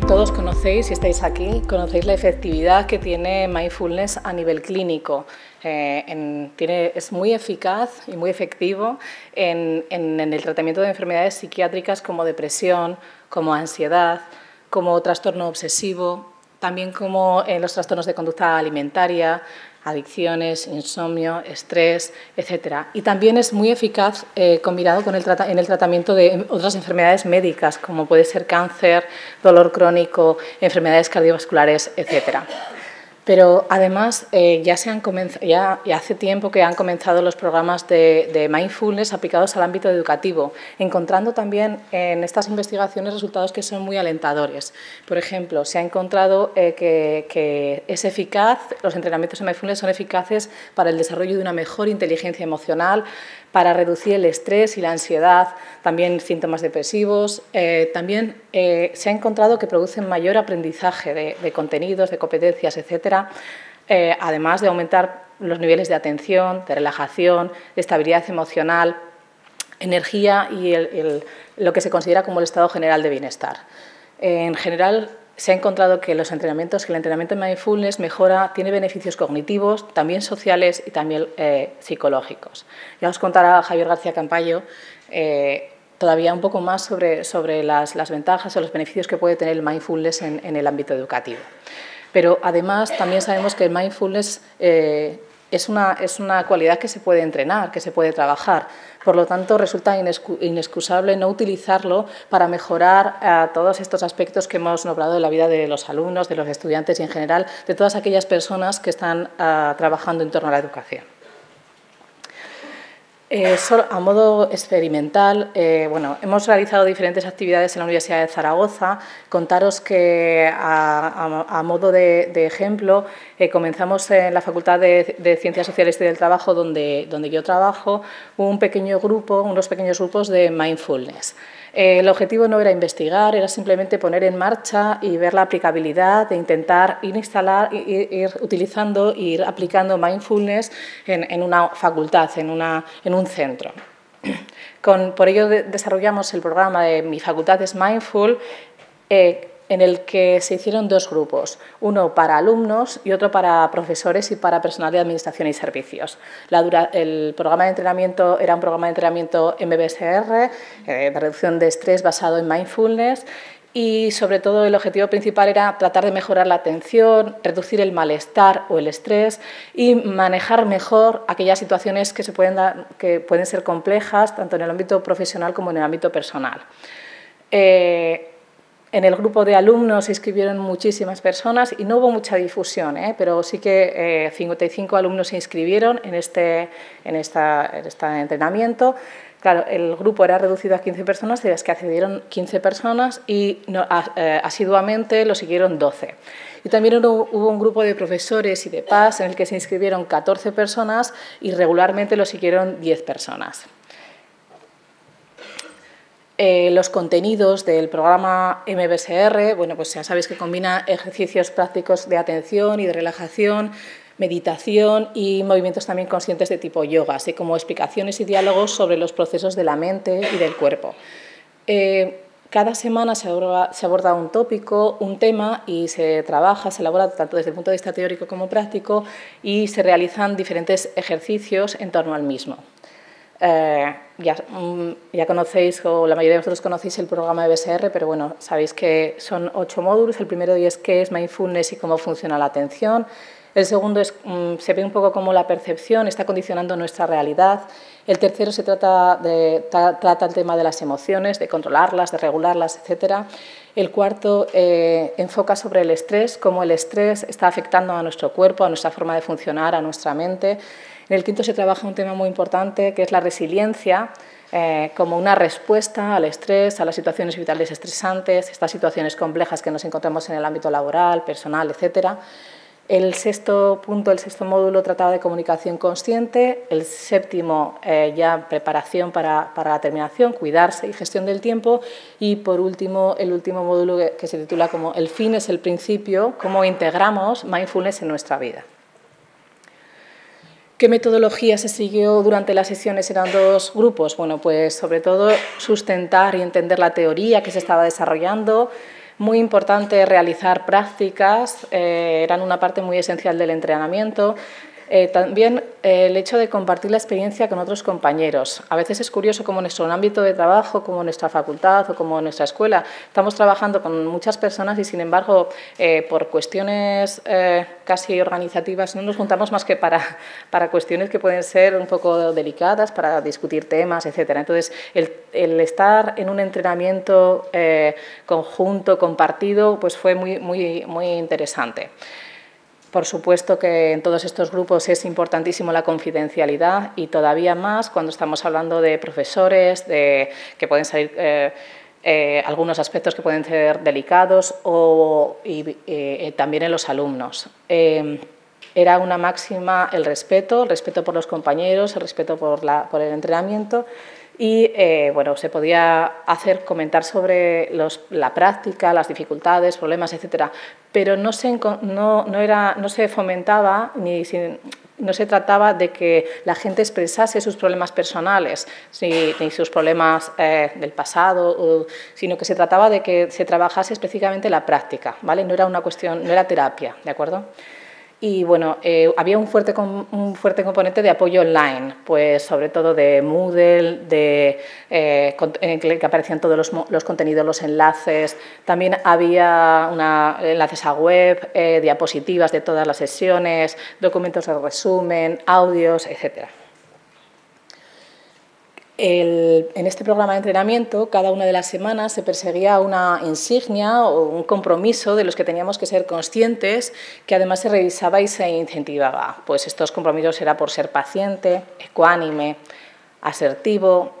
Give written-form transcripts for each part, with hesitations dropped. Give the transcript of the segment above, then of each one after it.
Todos conocéis, si estáis aquí, conocéis la efectividad que tiene mindfulness a nivel clínico. Es muy eficaz y muy efectivo en el tratamiento de enfermedades psiquiátricas como depresión, como ansiedad, como trastorno obsesivo, también como en los trastornos de conducta alimentaria, adicciones, insomnio, estrés, etc. Y también es muy eficaz combinado con en el tratamiento de otras enfermedades médicas, como puede ser cáncer, dolor crónico, enfermedades cardiovasculares, etc. Pero además ya hace tiempo que han comenzado los programas de mindfulness aplicados al ámbito educativo, encontrando también en estas investigaciones resultados que son muy alentadores. Por ejemplo, se ha encontrado que es eficaz, los entrenamientos de mindfulness son eficaces para el desarrollo de una mejor inteligencia emocional, para reducir el estrés y la ansiedad, también síntomas depresivos. También se ha encontrado que producen mayor aprendizaje de contenidos, de competencias, etcétera, además de aumentar los niveles de atención, de relajación, de estabilidad emocional, energía y lo que se considera como el estado general de bienestar. En general, se ha encontrado que el entrenamiento de mindfulness tiene beneficios cognitivos, también sociales y también psicológicos. Ya os contará Javier García Campayo todavía un poco más sobre las ventajas o los beneficios que puede tener el mindfulness en el ámbito educativo. Pero además también sabemos que el mindfulness es una cualidad que se puede entrenar, que se puede trabajar. Por lo tanto, resulta inexcusable no utilizarlo para mejorar todos estos aspectos que hemos nombrado de la vida de los alumnos, de los estudiantes y, en general, de todas aquellas personas que están trabajando en torno a la educación. A modo experimental, hemos realizado diferentes actividades en la Universidad de Zaragoza. Contaros que, a modo de ejemplo, comenzamos en la Facultad de Ciencias Sociales y del Trabajo, donde yo trabajo, unos pequeños grupos de mindfulness. El objetivo no era investigar, era simplemente poner en marcha y ver la aplicabilidad de intentar ir utilizando e ir aplicando mindfulness en una facultad, en un centro. Por ello desarrollamos el programa de Mi Facultad es Mindful, en el que se hicieron dos grupos, uno para alumnos y otro para profesores y para personal de administración y servicios. El programa de entrenamiento era un programa de entrenamiento MBSR, de reducción de estrés basado en mindfulness, y sobre todo el objetivo principal era tratar de mejorar la atención, reducir el malestar o el estrés y manejar mejor aquellas situaciones que pueden ser complejas tanto en el ámbito profesional como en el ámbito personal. En el grupo de alumnos se inscribieron muchísimas personas y no hubo mucha difusión, pero sí que 55 alumnos se inscribieron en este entrenamiento. Claro, el grupo era reducido a 15 personas, de las que accedieron 15 personas y asiduamente lo siguieron 12. Y también hubo un grupo de profesores y de PAS en el que se inscribieron 14 personas y regularmente lo siguieron 10 personas. Los contenidos del programa MBSR, pues ya sabéis que combina ejercicios prácticos de atención y de relajación, meditación y movimientos también conscientes de tipo yoga, así como explicaciones y diálogos sobre los procesos de la mente y del cuerpo. Cada semana se aborda un tópico, un tema y se elabora tanto desde el punto de vista teórico como práctico y se realizan diferentes ejercicios en torno al mismo. Ya conocéis, o la mayoría de vosotros conocéis el programa de BSR, pero bueno, sabéis que son 8 módulos. El primero es qué es mindfulness y cómo funciona la atención. El segundo se ve un poco cómo la percepción está condicionando nuestra realidad. El tercero trata el tema de las emociones, de controlarlas, de regularlas, etc. El cuarto enfoca sobre el estrés, cómo el estrés está afectando a nuestro cuerpo, a nuestra forma de funcionar, a nuestra mente. En el quinto se trabaja un tema muy importante, que es la resiliencia, como una respuesta al estrés, a las situaciones vitales estresantes, estas situaciones complejas que nos encontramos en el ámbito laboral, personal, etc. El sexto módulo trataba de comunicación consciente. El séptimo, ya preparación para la terminación, cuidarse y gestión del tiempo. Y por último, el último módulo que se titula como El fin es el principio, cómo integramos mindfulness en nuestra vida. ¿Qué metodología se siguió durante las sesiones? Eran dos grupos. Bueno, pues sobre todo sustentar y entender la teoría que se estaba desarrollando, Muy importante realizar prácticas, eran una parte muy esencial del entrenamiento. También el hecho de compartir la experiencia con otros compañeros. A veces es curioso cómo en nuestro ámbito de trabajo, como en nuestra facultad o como en nuestra escuela, estamos trabajando con muchas personas y, sin embargo, por cuestiones casi organizativas, no nos juntamos más que para cuestiones que pueden ser un poco delicadas, para discutir temas, etcétera. Entonces, el estar en un entrenamiento conjunto, compartido, pues fue muy interesante. Por supuesto que en todos estos grupos es importantísimo la confidencialidad y todavía más cuando estamos hablando de profesores, que pueden salir algunos aspectos que pueden ser delicados y también en los alumnos. Era una máxima el respeto por los compañeros, el respeto por el entrenamiento. Y bueno, se podía comentar sobre la práctica, las dificultades, problemas, etcétera, pero no se fomentaba no se trataba de que la gente expresase sus problemas personales ni sus problemas del pasado, sino que se trataba de que se trabajase específicamente la práctica, ¿vale? No era una cuestión, no era terapia, ¿de acuerdo? Y bueno, había un fuerte componente de apoyo online, pues sobre todo de Moodle, en que aparecían todos los contenidos, los enlaces. También había enlaces a web, diapositivas de todas las sesiones, documentos de resumen, audios, etcétera. En este programa de entrenamiento, cada una de las semanas se perseguía una insignia o un compromiso de los que teníamos que ser conscientes, que además se revisaba y se incentivaba. Pues estos compromisos eran por ser paciente, ecuánime, asertivo,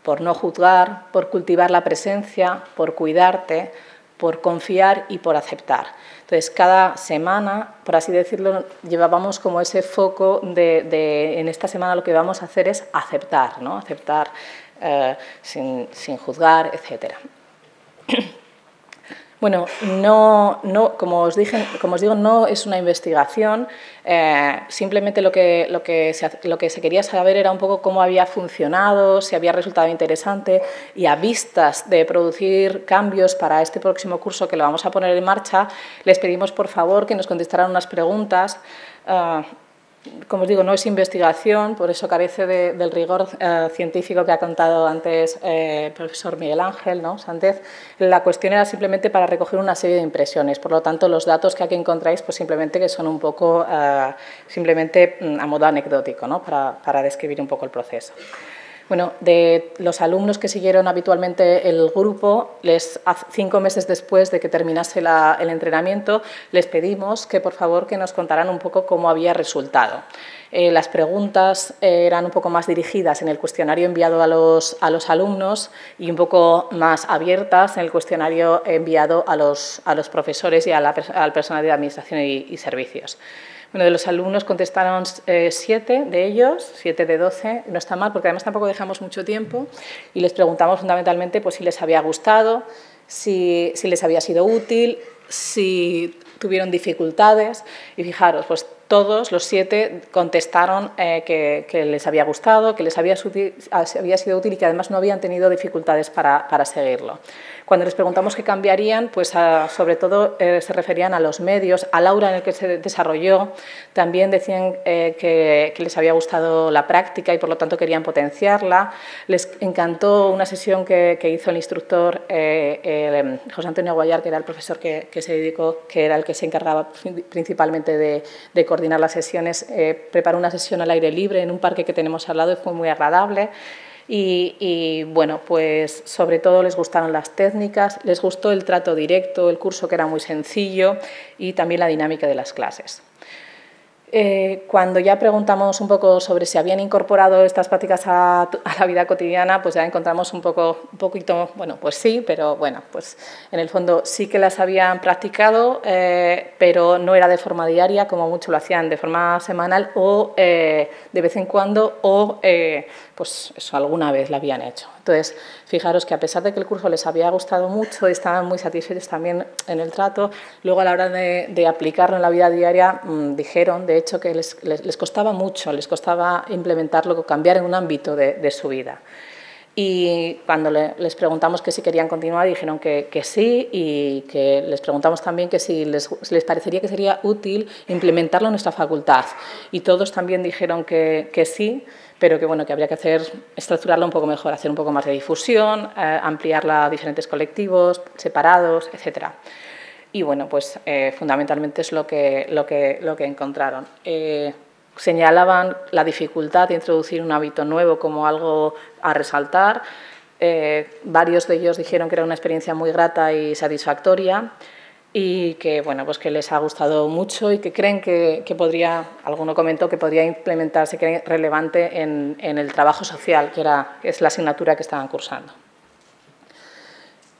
por no juzgar, por cultivar la presencia, por cuidarte, por confiar y por aceptar. Entonces, cada semana, por así decirlo, llevábamos como ese foco en esta semana lo que vamos a hacer es aceptar, ¿no? Aceptar sin juzgar, etcétera. Bueno, como os digo, no es una investigación, simplemente lo que se quería saber era un poco cómo había funcionado, si había resultado interesante, y a vistas de producir cambios para este próximo curso que lo vamos a poner en marcha, les pedimos por favor que nos contestaran unas preguntas. Como os digo, no es investigación, por eso carece del rigor científico que ha contado antes el profesor Miguel Ángel, ¿no? Sánchez. La cuestión era simplemente para recoger una serie de impresiones. Por lo tanto, los datos que aquí encontráis, pues simplemente que son un poco simplemente a modo anecdótico, ¿no? Para describir un poco el proceso. Bueno, de los alumnos que siguieron habitualmente el grupo, 5 meses después de que terminase el entrenamiento, les pedimos que por favor que nos contaran un poco cómo había resultado. Las preguntas eran un poco más dirigidas en el cuestionario enviado a los alumnos y un poco más abiertas en el cuestionario enviado a los profesores y al personal de administración y servicios. Bueno, de los alumnos contestaron 7 de ellos, 7 de 12, no está mal porque además tampoco dejamos mucho tiempo y les preguntamos fundamentalmente pues, si les había gustado, si les había sido útil, si tuvieron dificultades y fijaros, pues todos los 7 contestaron que les había gustado, que les había sido útil y que además no habían tenido dificultades para seguirlo. Cuando les preguntamos qué cambiarían, pues sobre todo se referían a los medios, al aura en el que se desarrolló. También decían que les había gustado la práctica y por lo tanto querían potenciarla. Les encantó una sesión que hizo el instructor José Antonio Aguayar, que era el profesor que se dedicó, que era el que se encargaba principalmente de coordinar las sesiones. Preparó una sesión al aire libre en un parque que tenemos al lado y fue muy agradable. Y bueno, pues sobre todo les gustaron las técnicas, les gustó el trato directo, el curso que era muy sencillo y también la dinámica de las clases. Cuando ya preguntamos un poco sobre si habían incorporado estas prácticas a la vida cotidiana, pues ya encontramos un poquito, bueno, pues sí, pero bueno, pues en el fondo sí que las habían practicado, pero no era de forma diaria, como mucho lo hacían de forma semanal o de vez en cuando o pues eso, alguna vez lo habían hecho. Entonces, fijaros que a pesar de que el curso les había gustado mucho, estaban muy satisfechos también en el trato, luego a la hora de aplicarlo en la vida diaria dijeron, de hecho, que les costaba mucho, les costaba implementarlo, cambiar en un ámbito de su vida. Y cuando les preguntamos que si querían continuar, dijeron que sí, y que les preguntamos también que si les parecería que sería útil implementarlo en nuestra facultad. Y todos también dijeron que sí, pero que, bueno, que habría que estructurarlo un poco mejor, hacer un poco más de difusión, ampliarla a diferentes colectivos, separados, etc. Y bueno, pues fundamentalmente es lo que encontraron. Señalaban la dificultad de introducir un hábito nuevo como algo a resaltar. Varios de ellos dijeron que era una experiencia muy grata y satisfactoria y que, bueno, pues que les ha gustado mucho y que creen que podría, alguno comentó que podría implementarse, que era relevante en el trabajo social, que es la asignatura que estaban cursando.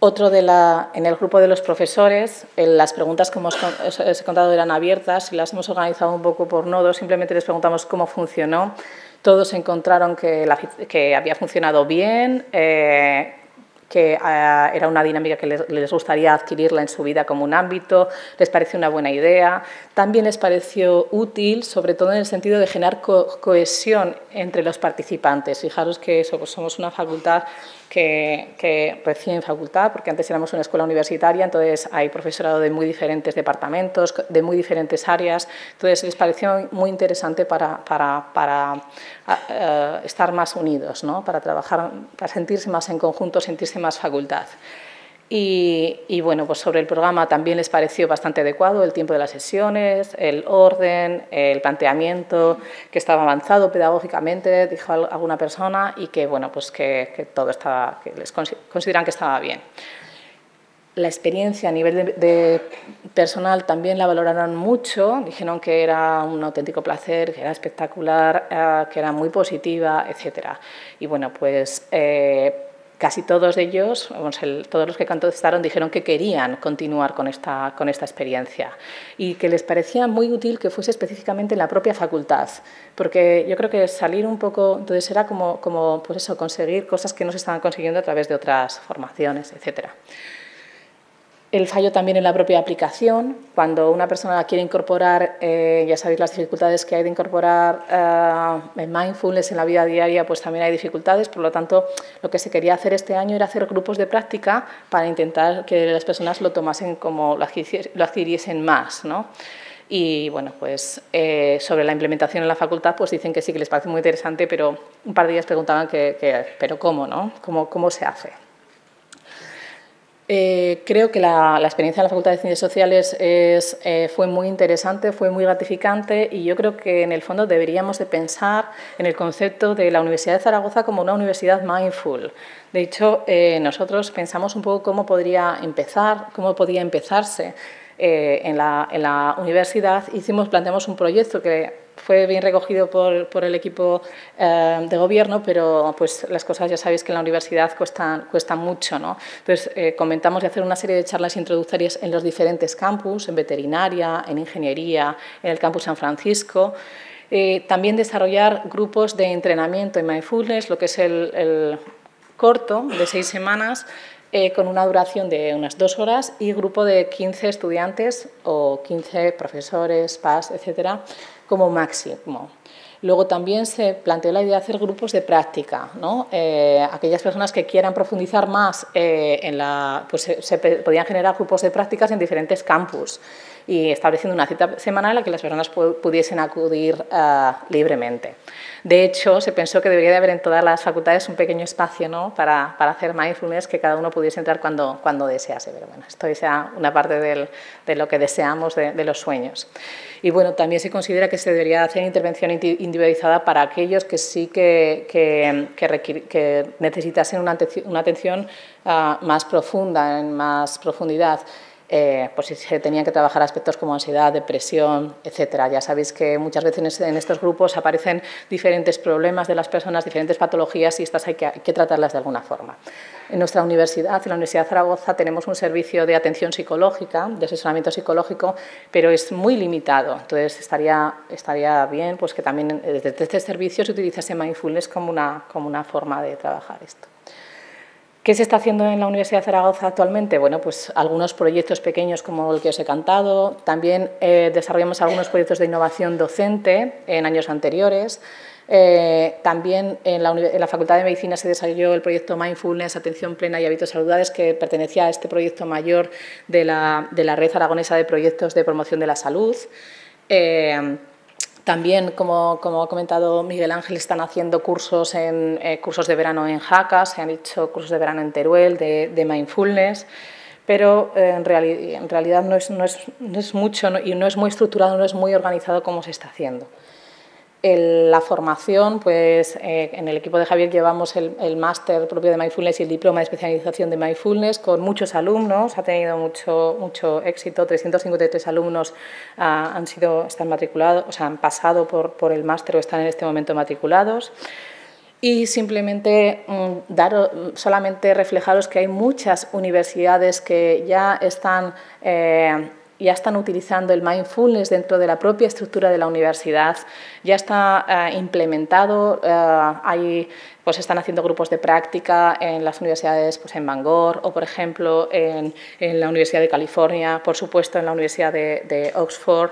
Otro en el grupo de los profesores, las preguntas, como os he contado, eran abiertas y las hemos organizado un poco por nodos. Simplemente les preguntamos cómo funcionó. Todos encontraron que había funcionado bien, que era una dinámica que les gustaría adquirirla en su vida como un ámbito, les pareció una buena idea. También les pareció útil, sobre todo en el sentido de generar cohesión entre los participantes. Fijaros que eso, pues somos una facultad que recién facultad, porque antes éramos una escuela universitaria, entonces hay profesorado de muy diferentes departamentos, de muy diferentes áreas, entonces les pareció muy interesante para estar más unidos, ¿no? Para trabajar, para sentirse más en conjunto, sentirse más facultad. Y bueno, pues sobre el programa también les pareció bastante adecuado el tiempo de las sesiones, el orden, el planteamiento, que estaba avanzado pedagógicamente, dijo alguna persona, y que, bueno, pues que todo estaba, que les consideran que estaba bien. La experiencia a nivel de personal también la valoraron mucho, dijeron que era un auténtico placer, que era espectacular, que era muy positiva, etc. Y bueno, pues casi todos ellos, todos los que contestaron, dijeron que querían continuar con esta experiencia y que les parecía muy útil que fuese específicamente en la propia facultad, porque yo creo que salir un poco, entonces era como pues eso, conseguir cosas que no se estaban consiguiendo a través de otras formaciones, etc. El fallo también en la propia aplicación, cuando una persona quiere incorporar, ya sabéis las dificultades que hay de incorporar mindfulness en la vida diaria, pues también hay dificultades, por lo tanto, lo que se quería hacer este año era hacer grupos de práctica para intentar que las personas lo tomasen como lo adquiriesen más, ¿no? Y bueno, pues sobre la implementación en la facultad, pues dicen que sí, que les parece muy interesante, pero un par de días preguntaban pero ¿cómo, no? ¿Cómo se hace? Creo que la experiencia en la Facultad de Ciencias Sociales fue muy interesante, fue muy gratificante y yo creo que en el fondo deberíamos de pensar en el concepto de la Universidad de Zaragoza como una universidad mindful. De hecho, nosotros pensamos un poco cómo podría empezarse en la universidad. Planteamos un proyecto que fue bien recogido por el equipo de gobierno, pero pues las cosas ya sabéis que en la universidad cuestan mucho, ¿no? Entonces comentamos de hacer una serie de charlas introductorias en los diferentes campus, en veterinaria, en ingeniería, en el campus San Francisco. También desarrollar grupos de entrenamiento en mindfulness, lo que es el corto de 6 semanas, con una duración de unas 2 horas y grupo de 15 estudiantes o 15 profesores, PAS, etcétera, como máximo. Luego también se planteó la idea de hacer grupos de práctica, ¿no? Aquellas personas que quieran profundizar más pues se podían generar grupos de prácticas en diferentes campus y estableciendo una cita semanal a la que las personas pudiesen acudir libremente. De hecho, se pensó que debería de haber en todas las facultades un pequeño espacio, ¿no? para hacer mindfulness, que cada uno pudiese entrar cuando desease. Pero bueno, esto es una parte de lo que deseamos, de los sueños. Y bueno, también se considera que se debería hacer intervención individualizada para aquellos que sí que necesitasen una atención más profunda, en más profundidad. Pues si se tenían que trabajar aspectos como ansiedad, depresión, etcétera. Ya sabéis que muchas veces en estos grupos aparecen diferentes problemas de las personas, diferentes patologías y estas hay que tratarlas de alguna forma. En nuestra universidad, en la Universidad de Zaragoza, tenemos un servicio de atención psicológica, de asesoramiento psicológico, pero es muy limitado. Entonces, estaría bien pues, que también desde este servicio se utilizase mindfulness como una forma de trabajar esto. ¿Qué se está haciendo en la Universidad de Zaragoza actualmente? Bueno, pues algunos proyectos pequeños como el que os he cantado. También desarrollamos algunos proyectos de innovación docente en años anteriores. También en la Facultad de Medicina se desarrolló el proyecto Mindfulness, Atención Plena y Hábitos Saludables, que pertenecía a este proyecto mayor de la Red Aragonesa de Proyectos de Promoción de la Salud. También, como ha comentado Miguel Ángel, están haciendo cursos de verano en Jaca, se han hecho cursos de verano en Teruel de mindfulness, pero en realidad no es mucho y no es muy estructurado, no es muy organizado como se está haciendo. La formación, pues en el equipo de Javier llevamos el máster propio de Mindfulness y el diploma de especialización de Mindfulness con muchos alumnos, ha tenido mucho éxito, 353 alumnos están matriculados, o sea, han pasado por el máster o están en este momento matriculados. Y simplemente solamente reflejaros que hay muchas universidades que ya están utilizando el mindfulness dentro de la propia estructura de la universidad, ya está implementado, pues están haciendo grupos de práctica en las universidades, pues en Bangor o, por ejemplo, en la Universidad de California, por supuesto en la Universidad de Oxford,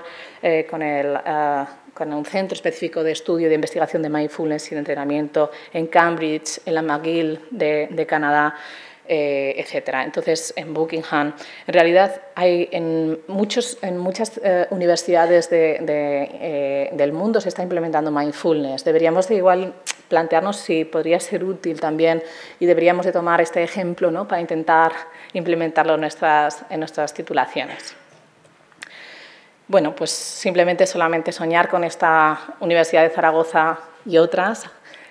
con un centro específico de estudio y de investigación de mindfulness y de entrenamiento, en Cambridge, en la McGill de Canadá, etcétera. Entonces, en Buckingham, en realidad hay en muchas universidades del mundo se está implementando mindfulness. Deberíamos de igual plantearnos si podría ser útil también y deberíamos de tomar este ejemplo, ¿no?, para intentar implementarlo en nuestras titulaciones. Bueno, pues simplemente solamente soñar con esta Universidad de Zaragoza y otras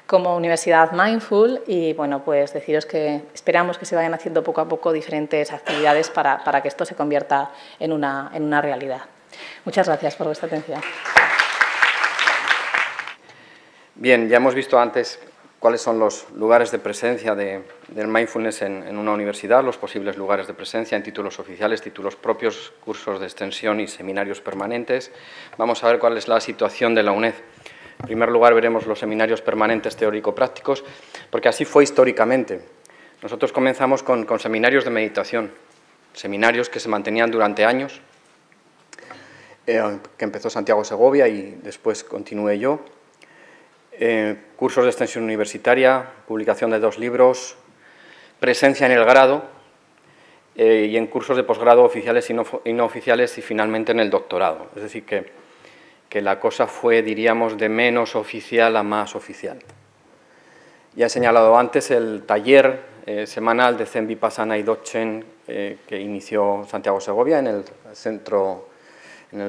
como Universidad Mindful y, bueno, pues deciros que esperamos que se vayan haciendo poco a poco diferentes actividades para que esto se convierta en una realidad. Muchas gracias por vuestra atención. Bien, ya hemos visto antes cuáles son los lugares de presencia del mindfulness en una universidad, los posibles lugares de presencia en títulos oficiales, títulos propios, cursos de extensión y seminarios permanentes. Vamos a ver cuál es la situación de la UNED. En primer lugar, veremos los seminarios permanentes teórico-prácticos, porque así fue históricamente. Nosotros comenzamos con seminarios de meditación, seminarios que se mantenían durante años, que empezó Santiago Segovia y después continué yo. Cursos de extensión universitaria, publicación de 2 libros, presencia en el grado y en cursos de posgrado oficiales y no oficiales y finalmente en el doctorado. Es decir, que la cosa fue, diríamos, de menos oficial a más oficial. Ya he señalado antes el taller semanal de Zen Vipassana y Dzogchen que inició Santiago Segovia en el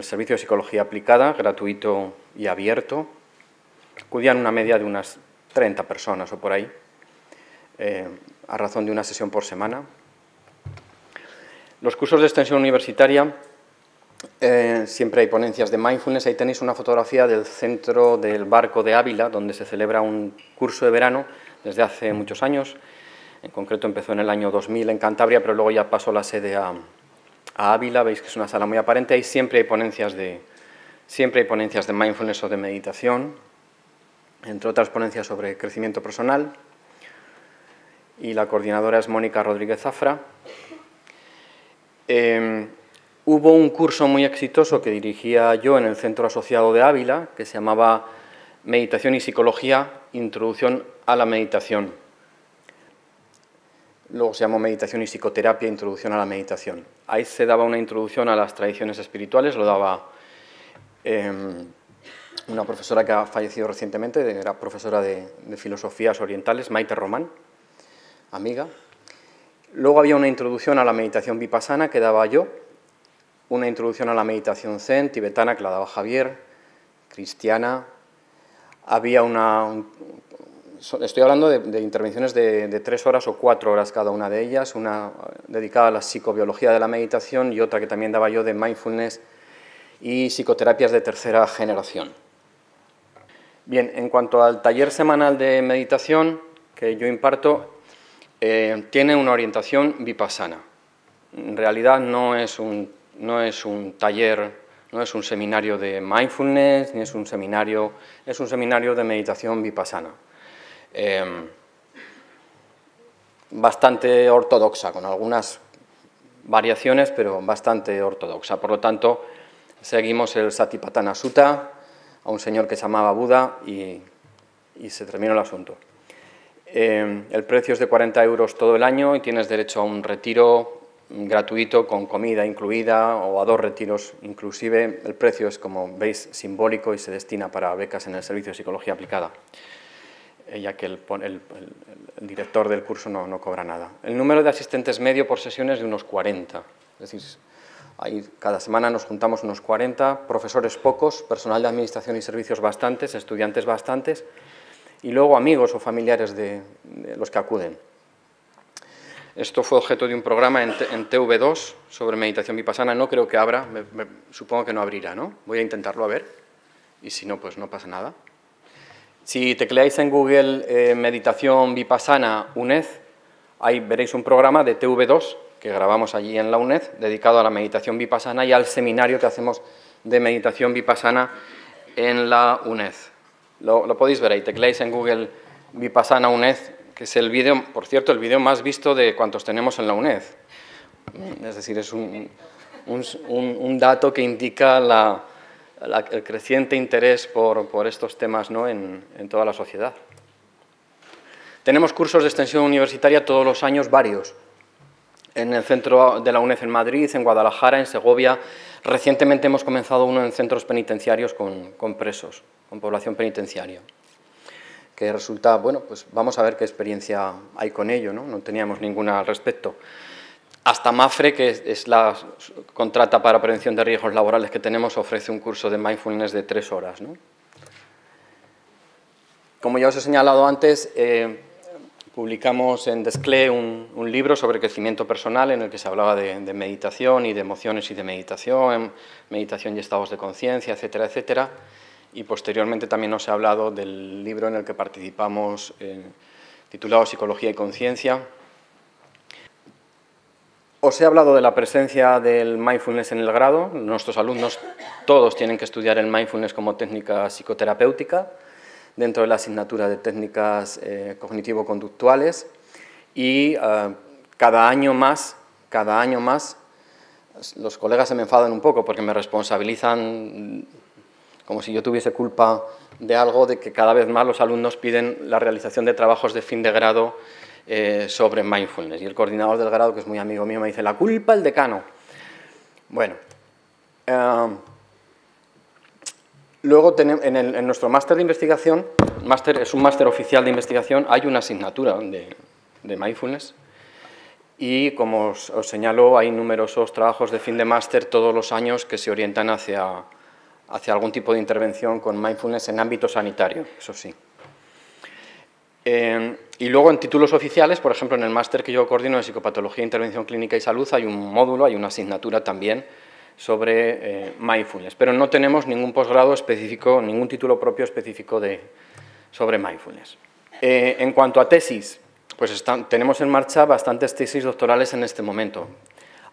Servicio de Psicología Aplicada, gratuito y abierto. Acudían una media de unas 30 personas o por ahí, a razón de una sesión por semana. Los cursos de extensión universitaria, siempre hay ponencias de mindfulness. Ahí tenéis una fotografía del centro del Barco de Ávila, donde se celebra un curso de verano desde hace muchos años. En concreto empezó en el año 2000 en Cantabria, pero luego ya pasó la sede a Ávila. Veis que es una sala muy aparente. Ahí siempre hay ponencias de mindfulness o de meditación, entre otras ponencias sobre crecimiento personal, y la coordinadora es Mónica Rodríguez Zafra. Hubo un curso muy exitoso que dirigía yo en el Centro Asociado de Ávila, que se llamaba Meditación y Psicología, Introducción a la Meditación. Luego se llamó Meditación y Psicoterapia, Introducción a la Meditación. Ahí se daba una introducción a las tradiciones espirituales, lo daba una profesora que ha fallecido recientemente, era profesora de filosofías orientales, Maite Román, amiga. Luego había una introducción a la meditación vipassana que daba yo, una introducción a la meditación zen tibetana que la daba Javier, cristiana. Había estoy hablando de intervenciones de 3 horas o 4 horas cada una de ellas, una dedicada a la psicobiología de la meditación y otra que también daba yo de mindfulness y psicoterapias de tercera generación. Bien, en cuanto al taller semanal de meditación que yo imparto, tiene una orientación vipassana. En realidad no es un taller, no es un seminario de mindfulness, ni es un seminario de meditación vipassana. bastante ortodoxa, con algunas variaciones, pero bastante ortodoxa. Por lo tanto, seguimos el Satipatthana Sutta, a un señor que se llamaba Buda, y se terminó el asunto. El precio es de 40 € todo el año y tienes derecho a un retiro gratuito con comida incluida o a 2 retiros inclusive. El precio es, como veis, simbólico y se destina para becas en el Servicio de Psicología Aplicada, ya que el director del curso no cobra nada. El número de asistentes medio por sesión es de unos 40, es decir, cada semana nos juntamos unos 40, profesores pocos, personal de administración y servicios bastantes, estudiantes bastantes, y luego amigos o familiares de los que acuden. Esto fue objeto de un programa en TV2 sobre meditación vipassana. No creo que abra, supongo que no abrirá, ¿no? Voy a intentarlo a ver, y si no, pues no pasa nada. Si tecleáis en Google meditación vipassana UNED, ahí veréis un programa de TV2 que grabamos allí en la UNED, dedicado a la meditación vipassana y al seminario que hacemos de meditación vipassana en la UNED. Lo podéis ver ahí, tecleáis en Google Vipassana UNED, que es el vídeo, por cierto, el vídeo más visto de cuantos tenemos en la UNED. Es decir, es un dato que indica el creciente interés por estos temas, ¿no?, en toda la sociedad. Tenemos cursos de extensión universitaria todos los años, varios. En el centro de la UNED en Madrid, en Guadalajara, en Segovia. Recientemente hemos comenzado uno en centros penitenciarios con presos, con población penitenciaria, que resulta, bueno, pues vamos a ver qué experiencia hay con ello, ¿no? No teníamos ninguna al respecto. Hasta MAFRE, que es la contrata para prevención de riesgos laborales que tenemos, ofrece un curso de mindfulness de 3 horas, ¿no? Como ya os he señalado antes, publicamos en Desclé un libro sobre crecimiento personal en el que se hablaba de meditación y de emociones y de meditación y estados de conciencia, etcétera, etcétera. Y posteriormente también os he hablado del libro en el que participamos, titulado Psicología y Conciencia. Os he hablado de la presencia del mindfulness en el grado. Nuestros alumnos todos tienen que estudiar el mindfulness como técnica psicoterapéutica dentro de la asignatura de técnicas cognitivo-conductuales, y cada año más, los colegas se me enfadan un poco porque me responsabilizan como si yo tuviese culpa de algo, de que cada vez más los alumnos piden la realización de trabajos de fin de grado sobre mindfulness. Y el coordinador del grado, que es muy amigo mío, me dice, la culpa el decano. Bueno, luego en nuestro máster de investigación, es un máster oficial de investigación, hay una asignatura de mindfulness, y como os señalo, hay numerosos trabajos de fin de máster todos los años que se orientan hacia algún tipo de intervención con mindfulness en ámbito sanitario, eso sí. Y luego en títulos oficiales, por ejemplo, en el máster que yo coordino de Psicopatología, Intervención Clínica y Salud, hay un módulo, hay una asignatura también sobre mindfulness, pero no tenemos ningún posgrado específico, ningún título propio específico sobre mindfulness. En cuanto a tesis, pues tenemos en marcha bastantes tesis doctorales en este momento.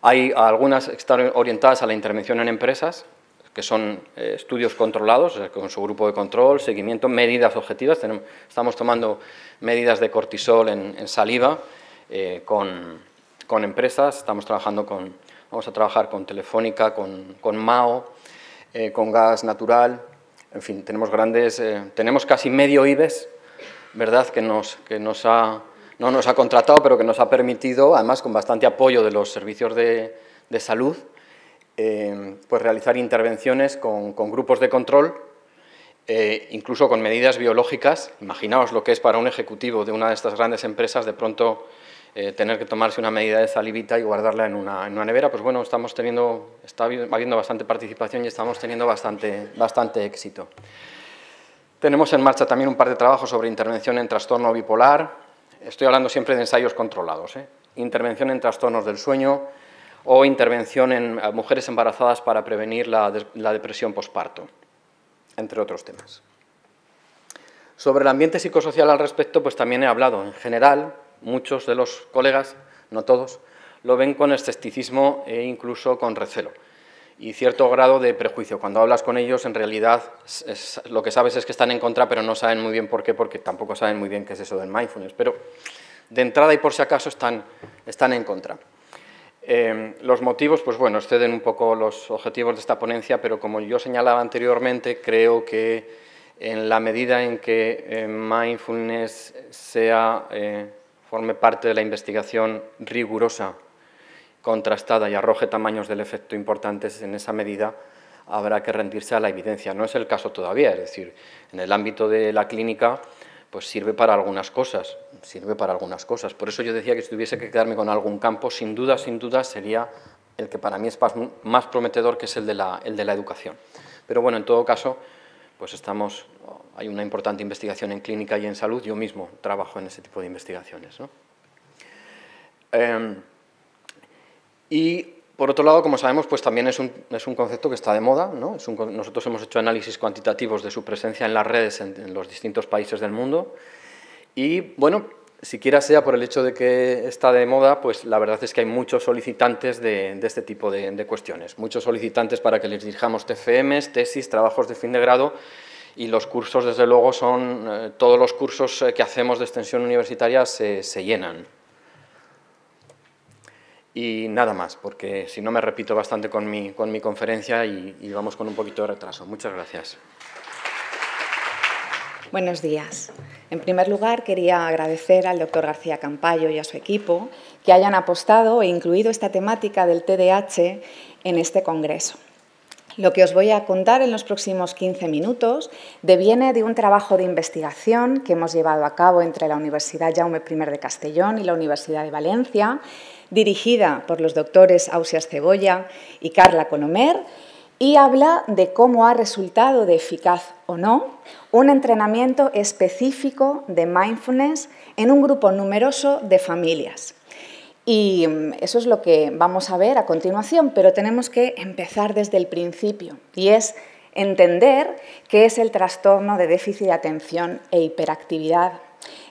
Hay algunas que están orientadas a la intervención en empresas, que son estudios controlados, con su grupo de control, seguimiento, medidas objetivas. Estamos tomando medidas de cortisol en saliva con empresas, vamos a trabajar con Telefónica, con Mao, con gas natural, en fin, tenemos casi medio IBEX, ¿verdad?, que no nos ha contratado, pero que nos ha permitido, además con bastante apoyo de los servicios de salud, pues realizar intervenciones con grupos de control, incluso con medidas biológicas. Imaginaos lo que es para un ejecutivo de una de estas grandes empresas de pronto tener que tomarse una medida de salivita y guardarla en una nevera. Pues bueno, está habiendo bastante participación y estamos teniendo bastante éxito. Tenemos en marcha también un par de trabajos sobre intervención en trastorno bipolar. Estoy hablando siempre de ensayos controlados, intervención en trastornos del sueño, o intervención en mujeres embarazadas para prevenir la depresión posparto, entre otros temas. Sobre el ambiente psicosocial al respecto, pues también he hablado. En general, muchos de los colegas, no todos, lo ven con escepticismo e incluso con recelo y cierto grado de prejuicio. Cuando hablas con ellos, en realidad, lo que sabes es que están en contra, pero no saben muy bien por qué, porque tampoco saben muy bien qué es eso del mindfulness. Pero de entrada y por si acaso están en contra. Los motivos, pues bueno, exceden un poco los objetivos de esta ponencia, pero como yo señalaba anteriormente, creo que en la medida en que mindfulness forme parte de la investigación rigurosa, contrastada y arroje tamaños del efecto importantes, en esa medida habrá que rendirse a la evidencia. No es el caso todavía, es decir, en el ámbito de la clínica pues sirve para algunas cosas, Por eso yo decía que si tuviese que quedarme con algún campo, sin duda sería el que para mí es más prometedor, que es el de la educación. Pero bueno, en todo caso, pues hay una importante investigación en clínica y en salud, yo mismo trabajo en ese tipo de investigaciones, ¿no? Y por otro lado, como sabemos, pues también es un concepto que está de moda, ¿no? Nosotros hemos hecho análisis cuantitativos de su presencia en las redes en los distintos países del mundo y, bueno, siquiera sea por el hecho de que está de moda, pues la verdad es que hay muchos solicitantes de este tipo de cuestiones, muchos solicitantes para que les dirijamos TFMs, tesis, trabajos de fin de grado, y los cursos, desde luego, todos los cursos que hacemos de extensión universitaria se llenan. Y nada más, porque si no me repito bastante con mi conferencia y vamos con un poquito de retraso. Muchas gracias. Buenos días. En primer lugar, quería agradecer al doctor García Campayo y a su equipo que hayan apostado e incluido esta temática del TDAH en este congreso. Lo que os voy a contar en los próximos 15 minutos deviene de un trabajo de investigación que hemos llevado a cabo entre la Universidad Jaume I de Castellón y la Universidad de Valencia, dirigida por los doctores Ausias Cebolla y Carla Colomer, y habla de cómo ha resultado de eficaz o no un entrenamiento específico de mindfulness en un grupo numeroso de familias. Y eso es lo que vamos a ver a continuación, pero tenemos que empezar desde el principio, y es entender qué es el trastorno de déficit de atención e hiperactividad.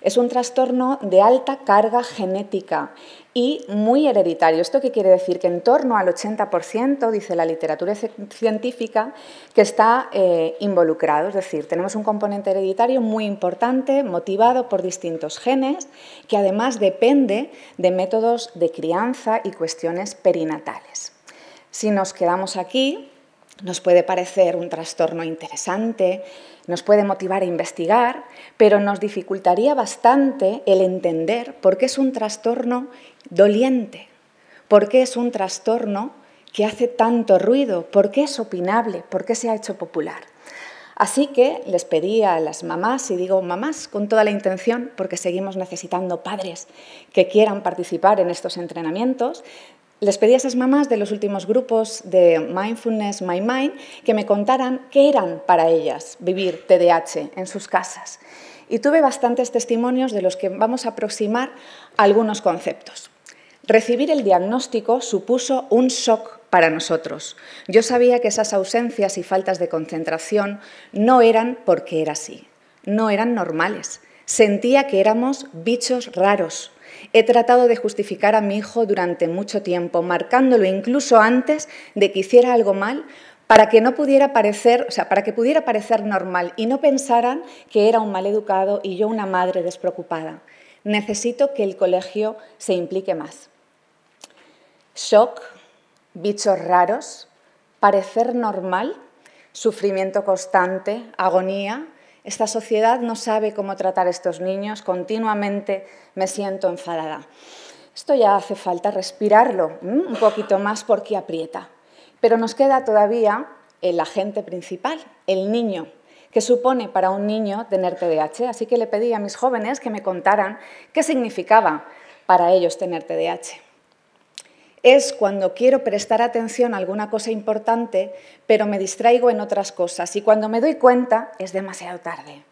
Es un trastorno de alta carga genética y muy hereditario. ¿Esto qué quiere decir? Que en torno al 80%, dice la literatura científica, que está involucrado. Es decir, tenemos un componente hereditario muy importante, motivado por distintos genes, que además depende de métodos de crianza y cuestiones perinatales. Si nos quedamos aquí, nos puede parecer un trastorno interesante, nos puede motivar a investigar, pero nos dificultaría bastante el entender por qué es un trastorno doliente, por qué es un trastorno que hace tanto ruido, por qué es opinable, por qué se ha hecho popular. Así que les pedí a las mamás, y digo mamás con toda la intención, porque seguimos necesitando padres que quieran participar en estos entrenamientos, les pedí a esas mamás de los últimos grupos de Mindfulness My Mind que me contaran qué eran para ellas vivir TDAH en sus casas. Y tuve bastantes testimonios de los que vamos a aproximar algunos conceptos. Recibir el diagnóstico supuso un shock para nosotros. Yo sabía que esas ausencias y faltas de concentración no eran porque era así, no eran normales. Sentía que éramos bichos raros. He tratado de justificar a mi hijo durante mucho tiempo, marcándolo incluso antes de que hiciera algo mal, para que pudiera parecer normal y no pensaran que era un maleducado y yo una madre despreocupada. Necesito que el colegio se implique más. Shock, bichos raros, parecer normal, sufrimiento constante, agonía. Esta sociedad no sabe cómo tratar a estos niños, continuamente me siento enfadada. Esto ya hace falta respirarlo un poquito más porque aprieta. Pero nos queda todavía el agente principal, el niño. ¿Qué supone para un niño tener TDAH? Así que le pedí a mis jóvenes que me contaran qué significaba para ellos tener TDAH. Es cuando quiero prestar atención a alguna cosa importante, pero me distraigo en otras cosas y cuando me doy cuenta es demasiado tarde.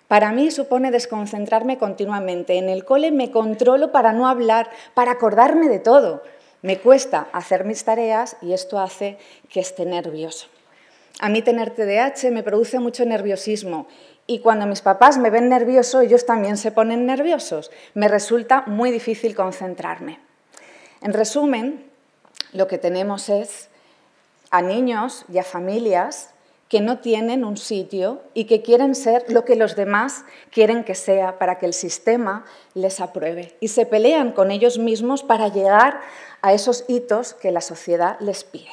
Para mí supone desconcentrarme continuamente. En el cole me controlo para no hablar, para acordarme de todo. Me cuesta hacer mis tareas y esto hace que esté nervioso. A mí tener TDAH me produce mucho nerviosismo y cuando mis papás me ven nervioso, ellos también se ponen nerviosos. Me resulta muy difícil concentrarme. En resumen, lo que tenemos es a niños y a familias que no tienen un sitio y que quieren ser lo que los demás quieren que sea para que el sistema les apruebe. Y se pelean con ellos mismos para llegar a esos hitos que la sociedad les pide.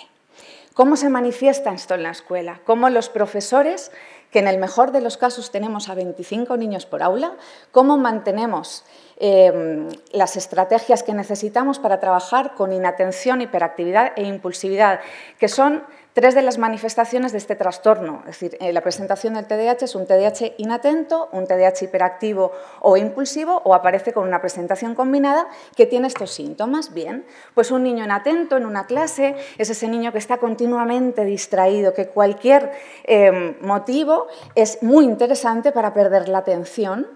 ¿Cómo se manifiesta esto en la escuela? ¿Cómo los profesores, que en el mejor de los casos tenemos a 25 niños por aula, cómo mantenemos las estrategias que necesitamos para trabajar con inatención, hiperactividad e impulsividad, que son 3 de las manifestaciones de este trastorno? Es decir, la presentación del TDAH es un TDAH inatento, un TDAH hiperactivo o impulsivo, o aparece con una presentación combinada que tiene estos síntomas. Bien, pues un niño inatento en una clase es ese niño que está continuamente distraído, que cualquier motivo es muy interesante para perder la atención.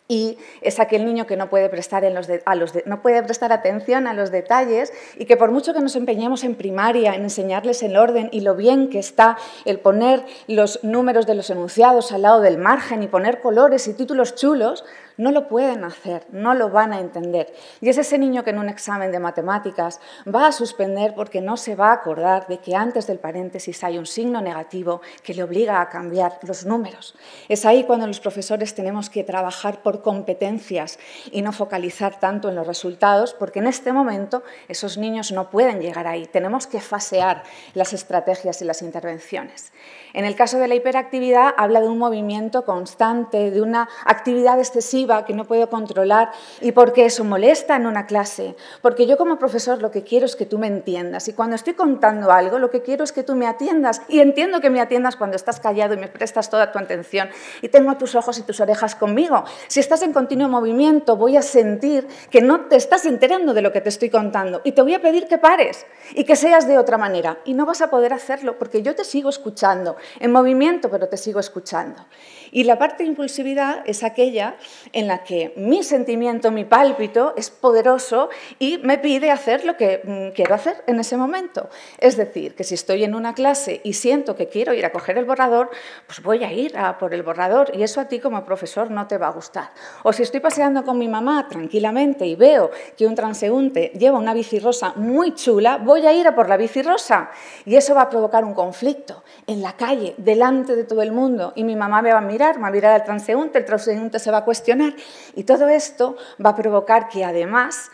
Y es aquel niño que no puede prestar atención a los detalles y que por mucho que nos empeñemos en primaria en enseñarles el orden y lo bien que está el poner los números de los enunciados al lado del margen y poner colores y títulos chulos, no lo pueden hacer, no lo van a entender. Y es ese niño que en un examen de matemáticas va a suspender porque no se va a acordar de que antes del paréntesis hay un signo negativo que le obliga a cambiar los números. Es ahí cuando los profesores tenemos que trabajar por competencias y no focalizar tanto en los resultados, porque en este momento esos niños no pueden llegar ahí. Tenemos que fasear las estrategias y las intervenciones. En el caso de la hiperactividad habla de un movimiento constante, de una actividad excesiva que no puedo controlar. ¿Y por qué eso molesta en una clase? Porque yo como profesor lo que quiero es que tú me entiendas, y cuando estoy contando algo lo que quiero es que tú me atiendas, y entiendo que me atiendas cuando estás callado y me prestas toda tu atención y tengo tus ojos y tus orejas conmigo. Si estás en continuo movimiento voy a sentir que no te estás enterando de lo que te estoy contando y te voy a pedir que pares y que seas de otra manera, y no vas a poder hacerlo porque yo te sigo escuchando en movimiento, pero te sigo escuchando. Y la parte de impulsividad es aquella en la que mi sentimiento, mi pálpito es poderoso y me pide hacer lo que quiero hacer en ese momento. Es decir, que si estoy en una clase y siento que quiero ir a coger el borrador, pues voy a ir a por el borrador, y eso a ti como profesor no te va a gustar. O si estoy paseando con mi mamá tranquilamente y veo que un transeúnte lleva una bici rosa muy chula, voy a ir a por la bici rosa, y eso va a provocar un conflicto en la calle, delante de todo el mundo, y mi mamá me va a mirar al transeúnte, el transeúnte se va a cuestionar, y todo esto va a provocar que además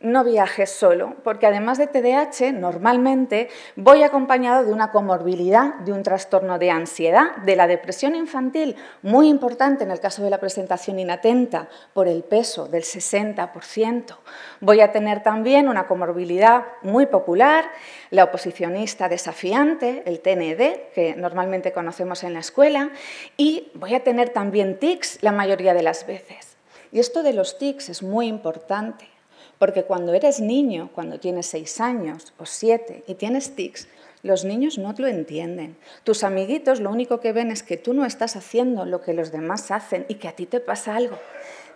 no viajes solo, porque además de TDAH, normalmente voy acompañado de una comorbilidad, de un trastorno de ansiedad, de la depresión infantil, muy importante en el caso de la presentación inatenta, por el peso del 60%. Voy a tener también una comorbilidad muy popular, la oposicionista desafiante, el TND, que normalmente conocemos en la escuela, y voy a tener también tics la mayoría de las veces. Y esto de los tics es muy importante, porque cuando eres niño, cuando tienes 6 años o 7 y tienes tics, los niños no lo entienden. Tus amiguitos lo único que ven es que tú no estás haciendo lo que los demás hacen y que a ti te pasa algo.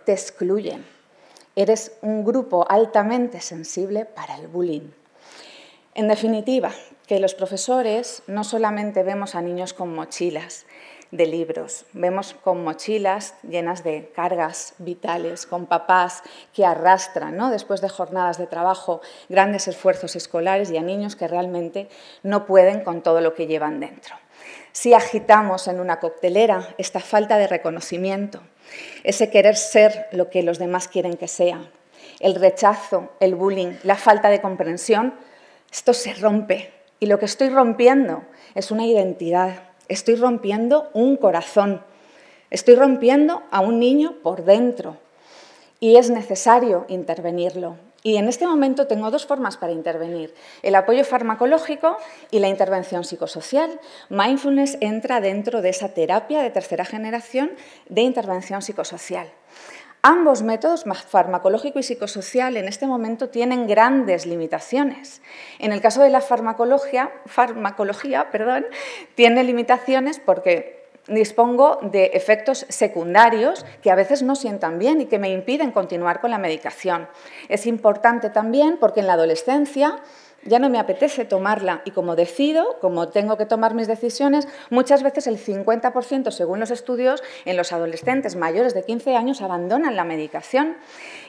Te excluyen. Eres un grupo altamente sensible para el bullying. En definitiva, que los profesores no solamente vemos a niños con mochilas de libros, vemos con mochilas llenas de cargas vitales, con papás que arrastran, ¿no?, después de jornadas de trabajo, grandes esfuerzos escolares, y a niños que realmente no pueden con todo lo que llevan dentro. Si agitamos en una coctelera esta falta de reconocimiento, ese querer ser lo que los demás quieren que sea, el rechazo, el bullying, la falta de comprensión, esto se rompe, y lo que estoy rompiendo es una identidad. Estoy rompiendo un corazón, estoy rompiendo a un niño por dentro, y es necesario intervenirlo. Y en este momento tengo 2 formas para intervenir: el apoyo farmacológico y la intervención psicosocial. Mindfulness entra dentro de esa terapia de tercera generación de intervención psicosocial. Ambos métodos, farmacológico y psicosocial, en este momento tienen grandes limitaciones. En el caso de la farmacología, tiene limitaciones porque dispongo de efectos secundarios que a veces no sientan bien y que me impiden continuar con la medicación. Es importante también porque en la adolescencia ya no me apetece tomarla, y como decido, como tengo que tomar mis decisiones, muchas veces el 50%, según los estudios, en los adolescentes mayores de 15 años abandonan la medicación.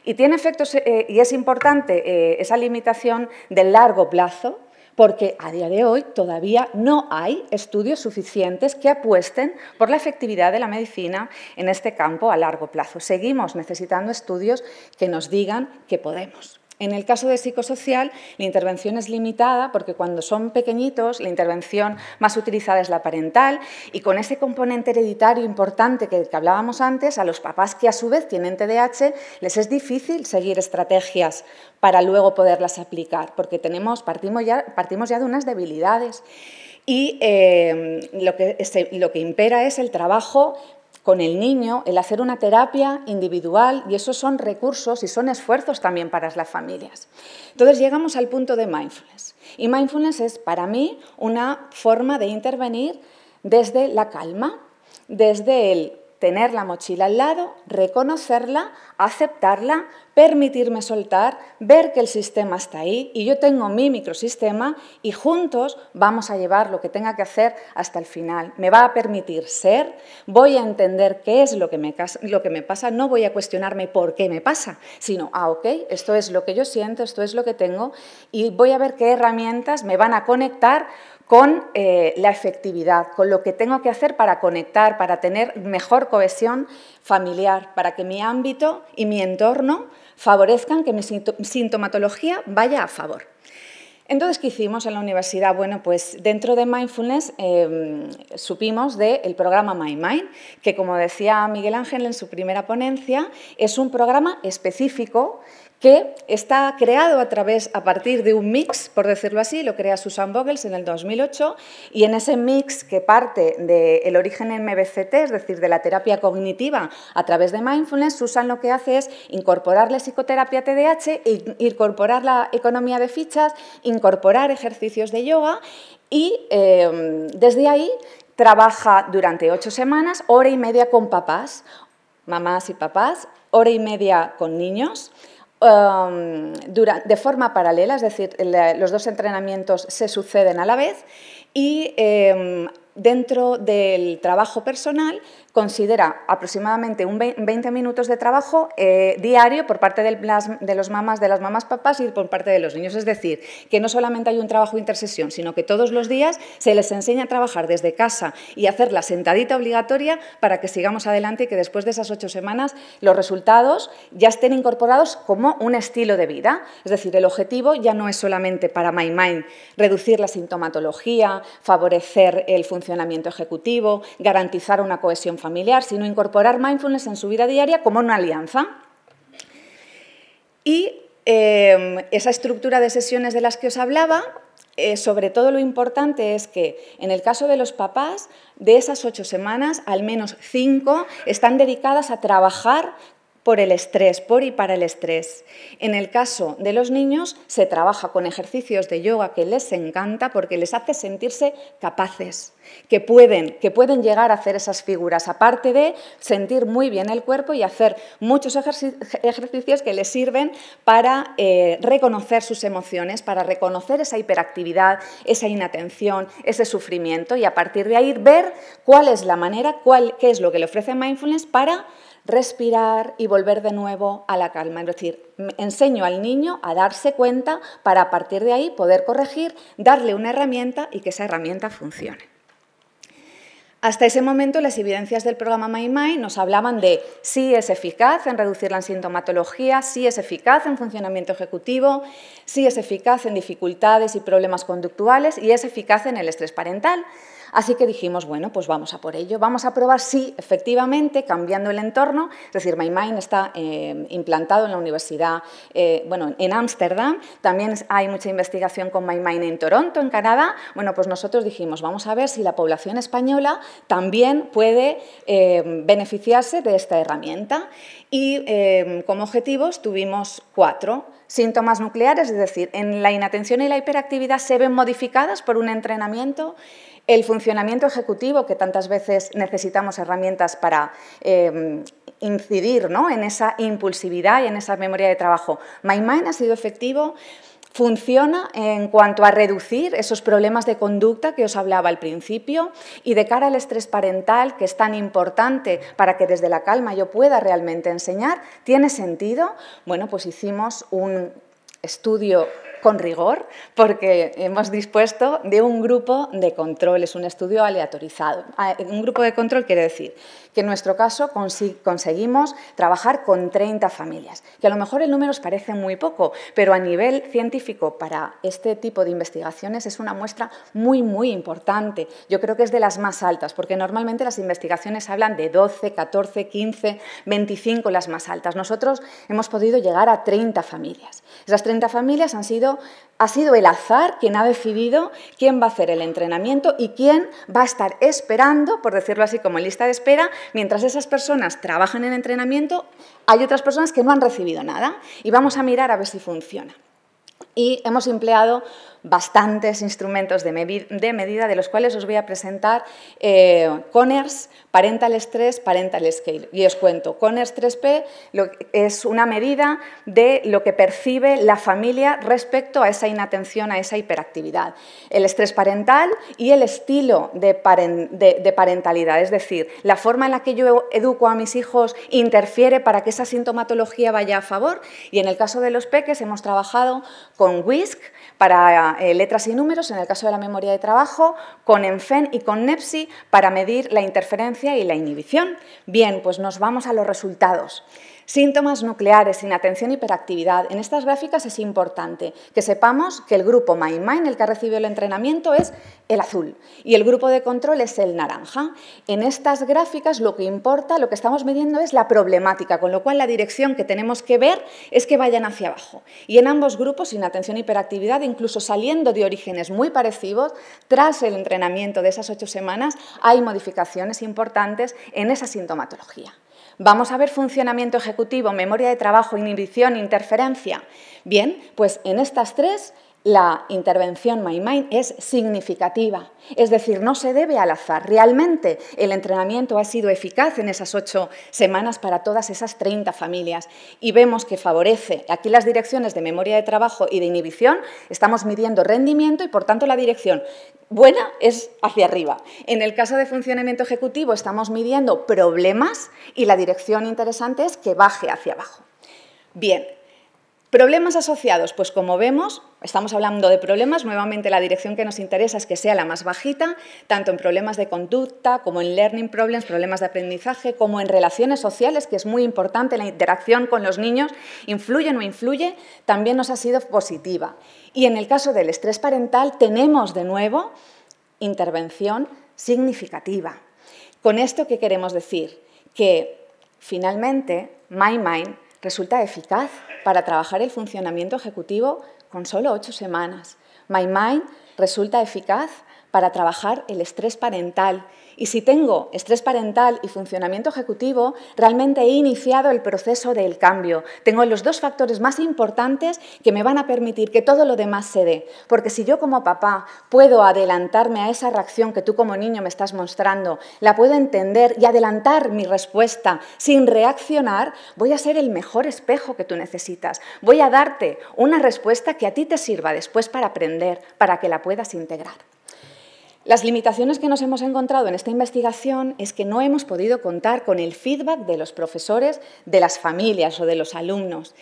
Y tiene efectos, y es importante esa limitación del largo plazo, porque a día de hoy todavía no hay estudios suficientes que apuesten por la efectividad de la medicina en este campo a largo plazo. Seguimos necesitando estudios que nos digan que podemos. En el caso de psicosocial, la intervención es limitada porque cuando son pequeñitos la intervención más utilizada es la parental y con ese componente hereditario importante que hablábamos antes, a los papás que a su vez tienen TDAH les es difícil seguir estrategias para luego poderlas aplicar porque partimos ya de unas debilidades y lo que impera es el trabajo con el niño, el hacer una terapia individual y esos son recursos y son esfuerzos también para las familias. Entonces llegamos al punto de mindfulness y mindfulness es para mí una forma de intervenir desde la calma, desde el tener la mochila al lado, reconocerla, aceptarla, permitirme soltar, ver que el sistema está ahí y yo tengo mi microsistema y juntos vamos a llevar lo que tenga que hacer hasta el final. Me va a permitir ser, voy a entender qué es lo que me pasa, no voy a cuestionarme por qué me pasa, sino, ok, esto es lo que yo siento, esto es lo que tengo y voy a ver qué herramientas me van a conectar con la efectividad, con lo que tengo que hacer para conectar, para tener mejor cohesión familiar, para que mi ámbito y mi entorno favorezcan que mi sintomatología vaya a favor. Entonces, ¿qué hicimos en la universidad? Bueno, pues dentro de Mindfulness supimos del programa MyMind, que como decía Miguel Ángel en su primera ponencia, es un programa específico que está creado a partir de un mix, por decirlo así, lo crea Susan Vogels en el 2008, y en ese mix que parte del origen en MBCT, es decir, de la terapia cognitiva a través de Mindfulness, Susan lo que hace es incorporar la psicoterapia TDAH, incorporar la economía de fichas, incorporar ejercicios de yoga y desde ahí trabaja durante 8 semanas, hora y media con papás, mamás y papás, hora y media con niños, de forma paralela, es decir, los dos entrenamientos se suceden a la vez y dentro del trabajo personal considera aproximadamente 20 minutos de trabajo diario por parte de las mamás, papás y por parte de los niños. Es decir, que no solamente hay un trabajo intersesión, sino que todos los días se les enseña a trabajar desde casa y hacer la sentadita obligatoria para que sigamos adelante y que después de esas 8 semanas los resultados ya estén incorporados como un estilo de vida. Es decir, el objetivo ya no es solamente para MyMind reducir la sintomatología, favorecer el funcionamiento ejecutivo, garantizar una cohesión familiar, sino incorporar mindfulness en su vida diaria como una alianza. Y esa estructura de sesiones de las que os hablaba, sobre todo lo importante es que en el caso de los papás, de esas 8 semanas, al menos 5 están dedicadas a trabajar por el estrés, por y para el estrés. En el caso de los niños se trabaja con ejercicios de yoga que les encanta porque les hace sentirse capaces, que pueden llegar a hacer esas figuras, aparte de sentir muy bien el cuerpo y hacer muchos ejercicios que les sirven para reconocer sus emociones, para reconocer esa hiperactividad, esa inatención, ese sufrimiento y a partir de ahí ver cuál es la manera, qué es lo que le ofrece Mindfulness para respirar y volver de nuevo a la calma. Es decir, enseño al niño a darse cuenta para a partir de ahí poder corregir, darle una herramienta y que esa herramienta funcione. Hasta ese momento las evidencias del programa MyMind nos hablaban de sí es eficaz en reducir la sintomatología, sí es eficaz en funcionamiento ejecutivo, sí es eficaz en dificultades y problemas conductuales y es eficaz en el estrés parental. Así que dijimos, bueno, pues vamos a por ello, vamos a probar si efectivamente, cambiando el entorno, es decir, MyMind está implantado en la universidad, en Ámsterdam, también hay mucha investigación con MyMind en Toronto, en Canadá. Bueno, pues nosotros dijimos, vamos a ver si la población española también puede beneficiarse de esta herramienta y como objetivos tuvimos 4. Síntomas nucleares, es decir, en la inatención y la hiperactividad se ven modificadas por un entrenamiento. El funcionamiento ejecutivo, que tantas veces necesitamos herramientas para incidir, ¿no?, en esa impulsividad y en esa memoria de trabajo. MyMind ha sido efectivo, funciona en cuanto a reducir esos problemas de conducta que os hablaba al principio y de cara al estrés parental, que es tan importante para que desde la calma yo pueda realmente enseñar, ¿tiene sentido? Bueno, pues hicimos estudio con rigor, porque hemos dispuesto de un grupo de control, es un estudio aleatorizado. Un grupo de control quiere decir que en nuestro caso conseguimos trabajar con 30 familias, que a lo mejor el número os parece muy poco, pero a nivel científico para este tipo de investigaciones es una muestra muy, muy importante. Yo creo que es de las más altas, porque normalmente las investigaciones hablan de 12, 14, 15, 25 las más altas. Nosotros hemos podido llegar a 30 familias. Esas 30 familias ha sido el azar quien ha decidido quién va a hacer el entrenamiento y quién va a estar esperando, por decirlo así, como en lista de espera, mientras esas personas trabajan en entrenamiento, hay otras personas que no han recibido nada y vamos a mirar a ver si funciona. Y hemos empleado bastantes instrumentos de medida, de los cuales os voy a presentar Conners, Parental Stress, Parental Scale. Y os cuento, Conners 3P es una medida de lo que percibe la familia respecto a esa inatención, a esa hiperactividad. El estrés parental y el estilo de parentalidad, es decir, la forma en la que yo educo a mis hijos interfiere para que esa sintomatología vaya a favor. Y en el caso de los peques hemos trabajado con WISC para letras y números, en el caso de la memoria de trabajo, con ENFEN y con NEPSI para medir la interferencia y la inhibición. Bien, pues nos vamos a los resultados. Síntomas nucleares, inatención, hiperactividad. En estas gráficas es importante que sepamos que el grupo MyMind, el que ha recibido el entrenamiento, es el azul y el grupo de control es el naranja. En estas gráficas lo que importa, lo que estamos midiendo es la problemática, con lo cual la dirección que tenemos que ver es que vayan hacia abajo. Y en ambos grupos, inatención y hiperactividad, incluso saliendo de orígenes muy parecidos, tras el entrenamiento de esas 8 semanas, hay modificaciones importantes en esa sintomatología. Vamos a ver funcionamiento ejecutivo, memoria de trabajo, inhibición, interferencia. Bien, pues en estas 3 la intervención MyMind es significativa, es decir, no se debe al azar. Realmente el entrenamiento ha sido eficaz en esas 8 semanas para todas esas 30 familias y vemos que favorece. Aquí las direcciones de memoria de trabajo y de inhibición estamos midiendo rendimiento y, por tanto, la dirección buena es hacia arriba. En el caso de funcionamiento ejecutivo estamos midiendo problemas y la dirección interesante es que baje hacia abajo. Bien. ¿Problemas asociados? Pues como vemos, estamos hablando de problemas, nuevamente la dirección que nos interesa es que sea la más bajita, tanto en problemas de conducta como en learning problems, problemas de aprendizaje, como en relaciones sociales, que es muy importante, la interacción con los niños, influye o no influye, también nos ha sido positiva. Y en el caso del estrés parental tenemos de nuevo intervención significativa. ¿Con esto qué queremos decir? Que finalmente MyMind resulta eficaz para trabajar el funcionamiento ejecutivo con solo 8 semanas. MyMind resulta eficaz para trabajar el estrés parental. Y si tengo estrés parental y funcionamiento ejecutivo, realmente he iniciado el proceso del cambio. Tengo los 2 factores más importantes que me van a permitir que todo lo demás se dé. Porque si yo como papá puedo adelantarme a esa reacción que tú como niño me estás mostrando, la puedo entender y adelantar mi respuesta sin reaccionar, voy a ser el mejor espejo que tú necesitas. Voy a darte una respuesta que a ti te sirva después para aprender, para que la puedas integrar. Las limitaciones que nos hemos encontrado en esta investigación es que no hemos podido contar con el feedback de los profesores, de las familias o de los alumnos.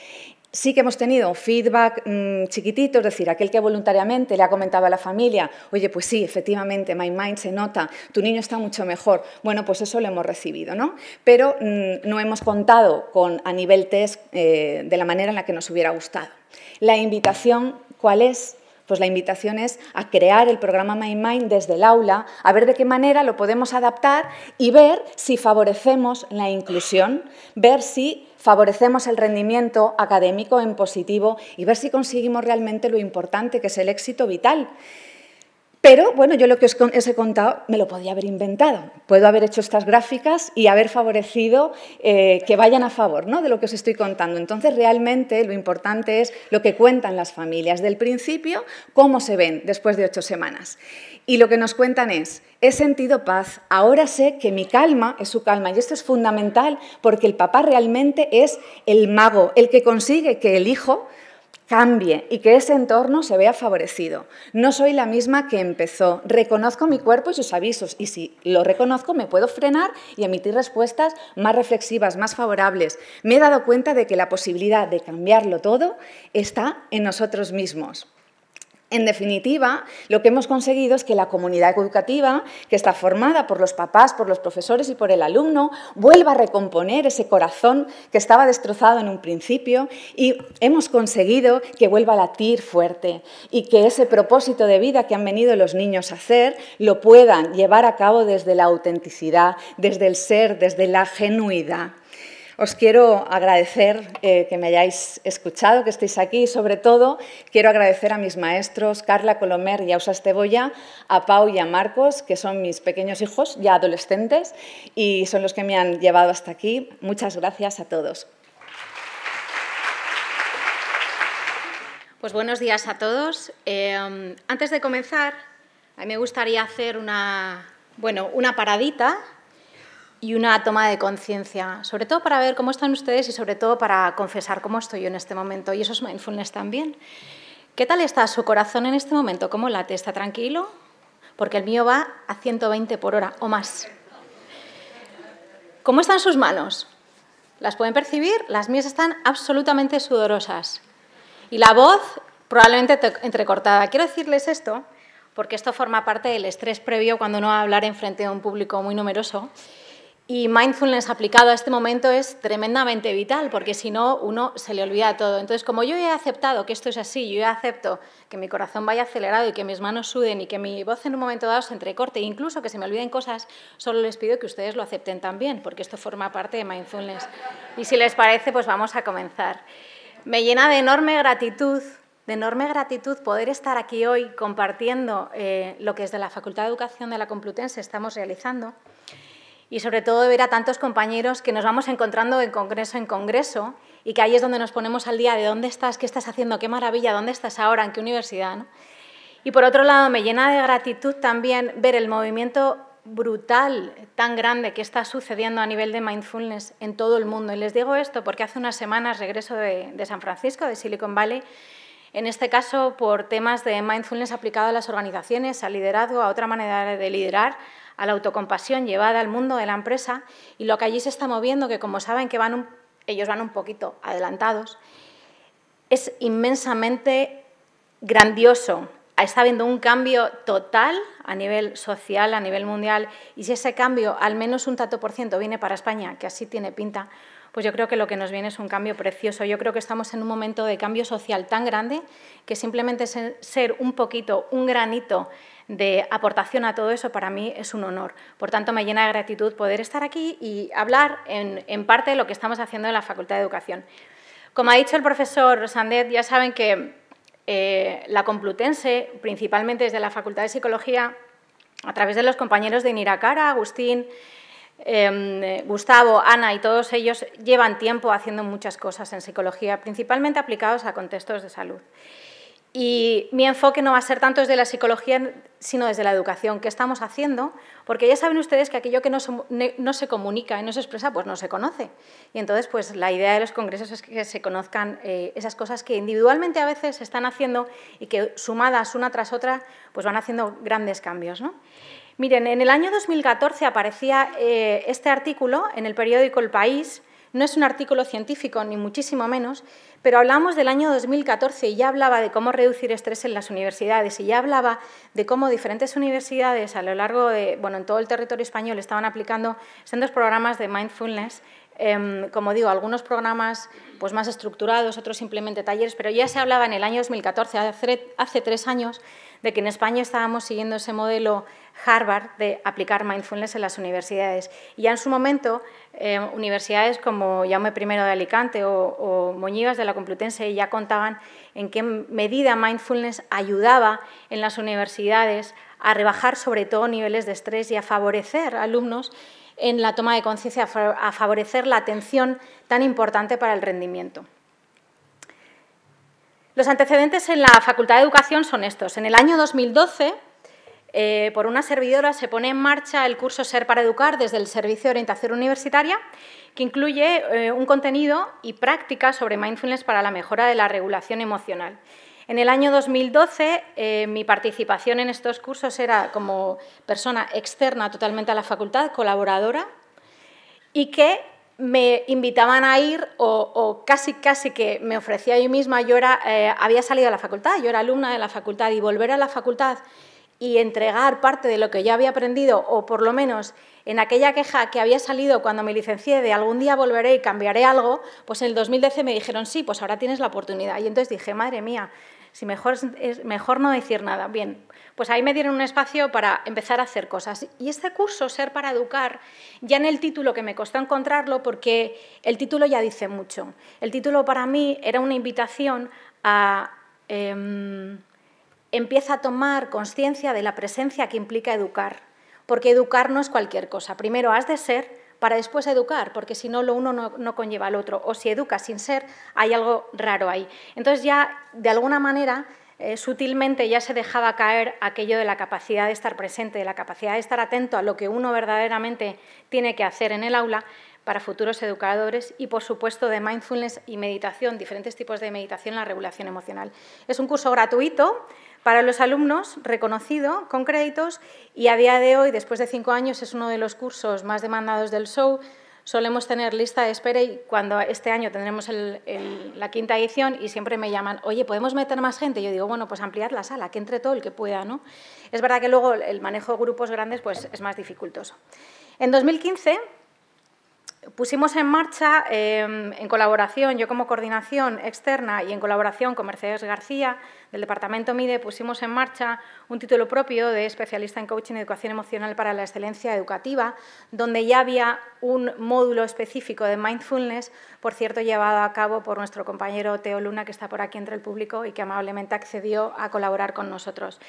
Sí que hemos tenido feedback chiquitito, es decir, aquel que voluntariamente le ha comentado a la familia, oye, pues sí, efectivamente, MyMind se nota, tu niño está mucho mejor. Bueno, pues eso lo hemos recibido, ¿no? Pero no hemos contado con a nivel test de la manera en la que nos hubiera gustado. La invitación, ¿cuál es? Pues la invitación es a crear el programa MyMind desde el aula, a ver de qué manera lo podemos adaptar y ver si favorecemos la inclusión, ver si favorecemos el rendimiento académico en positivo y ver si conseguimos realmente lo importante que es el éxito vital. Pero, bueno, yo lo que os he contado me lo podía haber inventado. Puedo haber hecho estas gráficas y haber favorecido que vayan a favor, ¿no?, de lo que os estoy contando. Entonces, realmente, lo importante es lo que cuentan las familias del principio, cómo se ven después de 8 semanas. Y lo que nos cuentan es, he sentido paz, ahora sé que mi calma es su calma. Y esto es fundamental porque el papá realmente es el mago, el que consigue que el hijo cambie y que ese entorno se vea favorecido. No soy la misma que empezó. Reconozco mi cuerpo y sus avisos y si lo reconozco me puedo frenar y emitir respuestas más reflexivas, más favorables. Me he dado cuenta de que la posibilidad de cambiarlo todo está en nosotros mismos. En definitiva, lo que hemos conseguido es que la comunidad educativa, que está formada por los papás, por los profesores y por el alumno, vuelva a recomponer ese corazón que estaba destrozado en un principio y hemos conseguido que vuelva a latir fuerte y que ese propósito de vida que han venido los niños a hacer lo puedan llevar a cabo desde la autenticidad, desde el ser, desde la genuidad. Os quiero agradecer que me hayáis escuchado, que estéis aquí y, sobre todo, quiero agradecer a mis maestros Carla Colomer y Ausa Estebolla, a Pau y a Marcos, que son mis pequeños hijos, ya adolescentes, y son los que me han llevado hasta aquí. Muchas gracias a todos. Pues buenos días a todos. Antes de comenzar, a mí me gustaría hacer una paradita y una toma de conciencia, sobre todo para ver cómo están ustedes y sobre todo para confesar cómo estoy yo en este momento. Y eso es mindfulness también. ¿Qué tal está su corazón en este momento? ¿Cómo late? ¿Está tranquilo? Porque el mío va a 120 por hora o más. ¿Cómo están sus manos? ¿Las pueden percibir? Las mías están absolutamente sudorosas. Y la voz probablemente entrecortada. Quiero decirles esto porque esto forma parte del estrés previo cuando uno va a hablar enfrente de un público muy numeroso. Y mindfulness aplicado a este momento es tremendamente vital, porque si no, uno se le olvida todo. Entonces, como yo he aceptado que esto es así, yo acepto que mi corazón vaya acelerado y que mis manos suden y que mi voz en un momento dado se entrecorte, e incluso que se me olviden cosas, solo les pido que ustedes lo acepten también, porque esto forma parte de mindfulness. Y si les parece, pues vamos a comenzar. Me llena de enorme gratitud poder estar aquí hoy compartiendo lo que desde la Facultad de Educación de la Complutense estamos realizando. Y sobre todo de ver a tantos compañeros que nos vamos encontrando de congreso en congreso y que ahí es donde nos ponemos al día de dónde estás, qué estás haciendo, qué maravilla, dónde estás ahora, en qué universidad, ¿no? Y por otro lado, me llena de gratitud también ver el movimiento brutal, tan grande que está sucediendo a nivel de mindfulness en todo el mundo. Y les digo esto porque hace unas semanas regreso de San Francisco, de Silicon Valley, en este caso por temas de mindfulness aplicado a las organizaciones, al liderazgo, a otra manera de liderar, a la autocompasión llevada al mundo de la empresa, y lo que allí se está moviendo, que como saben que ellos van un poquito adelantados, es inmensamente grandioso. Está habiendo un cambio total a nivel social, a nivel mundial, y si ese cambio, al menos un tanto por ciento, viene para España, que así tiene pinta, pues yo creo que lo que nos viene es un cambio precioso. Yo creo que estamos en un momento de cambio social tan grande que simplemente ser un poquito, un granito de aportación a todo eso, para mí es un honor. Por tanto, me llena de gratitud poder estar aquí y hablar en parte de lo que estamos haciendo en la Facultad de Educación. Como ha dicho el profesor Sandet, ya saben que la Complutense, principalmente desde la Facultad de Psicología, a través de los compañeros de Niracara, Agustín, Gustavo, Ana y todos ellos, llevan tiempo haciendo muchas cosas en psicología, principalmente aplicados a contextos de salud. Y mi enfoque no va a ser tanto desde la psicología, sino desde la educación. ¿Qué estamos haciendo? Porque ya saben ustedes que aquello que no se comunica y no se expresa, pues no se conoce. Y entonces, pues la idea de los congresos es que se conozcan esas cosas que individualmente a veces se están haciendo y que sumadas una tras otra, pues van haciendo grandes cambios, ¿no? Miren, en el año 2014 aparecía este artículo en el periódico El País. No es un artículo científico, ni muchísimo menos, pero hablamos del año 2014 y ya hablaba de cómo reducir estrés en las universidades y ya hablaba de cómo diferentes universidades a lo largo de, en todo el territorio español estaban aplicando sendos programas de mindfulness. Como digo, algunos programas pues, más estructurados, otros simplemente talleres, pero ya se hablaba en el año 2014, hace 3 años, de que en España estábamos siguiendo ese modelo Harvard de aplicar mindfulness en las universidades. Y ya en su momento, universidades como Jaume I de Alicante o Moñivas de la Complutense ya contaban en qué medida mindfulness ayudaba en las universidades a rebajar sobre todo niveles de estrés y a favorecer a alumnos en la toma de conciencia, a favorecer la atención tan importante para el rendimiento. Los antecedentes en la Facultad de Educación son estos. En el año 2012 por una servidora se pone en marcha el curso Ser para Educar desde el Servicio de Orientación Universitaria, que incluye un contenido y prácticas sobre mindfulness para la mejora de la regulación emocional. En el año 2012, mi participación en estos cursos era como persona externa totalmente a la facultad, colaboradora, y que me invitaban a ir o casi que me ofrecía yo misma. Yo había salido a la facultad, yo era alumna de la facultad, y volver a la facultad y entregar parte de lo que yo había aprendido, o por lo menos en aquella queja que había salido cuando me licencié de algún día volveré y cambiaré algo, pues en el 2012 me dijeron sí, pues ahora tienes la oportunidad. Y entonces dije, madre mía, si es mejor no decir nada. Bien, pues ahí me dieron un espacio para empezar a hacer cosas. Y este curso, Ser para Educar, ya en el título, que me costó encontrarlo porque el título ya dice mucho. El título para mí era una invitación a... empieza a tomar conciencia de la presencia que implica educar, porque educar no es cualquier cosa. Primero has de ser para después educar, porque si no, lo uno no conlleva al otro. O si educas sin ser, hay algo raro ahí. Entonces ya, de alguna manera, sutilmente ya se dejaba caer aquello de la capacidad de estar presente, de la capacidad de estar atento a lo que uno verdaderamente tiene que hacer en el aula para futuros educadores, y, por supuesto, de mindfulness y meditación, diferentes tipos de meditación en la regulación emocional. Es un curso gratuito para los alumnos, reconocido, con créditos, y a día de hoy, después de 5 años, es uno de los cursos más demandados del show. Solemos tener lista de espera, y cuando este año tendremos la 5ª edición, y siempre me llaman, oye, ¿podemos meter más gente? Y yo digo, bueno, pues ampliar la sala, que entre todo el que pueda, ¿no? Es verdad que luego el manejo de grupos grandes pues, es más dificultoso. En 2015... pusimos en marcha, en colaboración, yo como coordinación externa y en colaboración con Mercedes García, del Departamento MIDE, pusimos en marcha un título propio de especialista en coaching y educación emocional para la excelencia educativa, donde ya había un módulo específico de mindfulness, por cierto, llevado a cabo por nuestro compañero Teo Luna, que está por aquí entre el público y que amablemente accedió a colaborar con nosotros.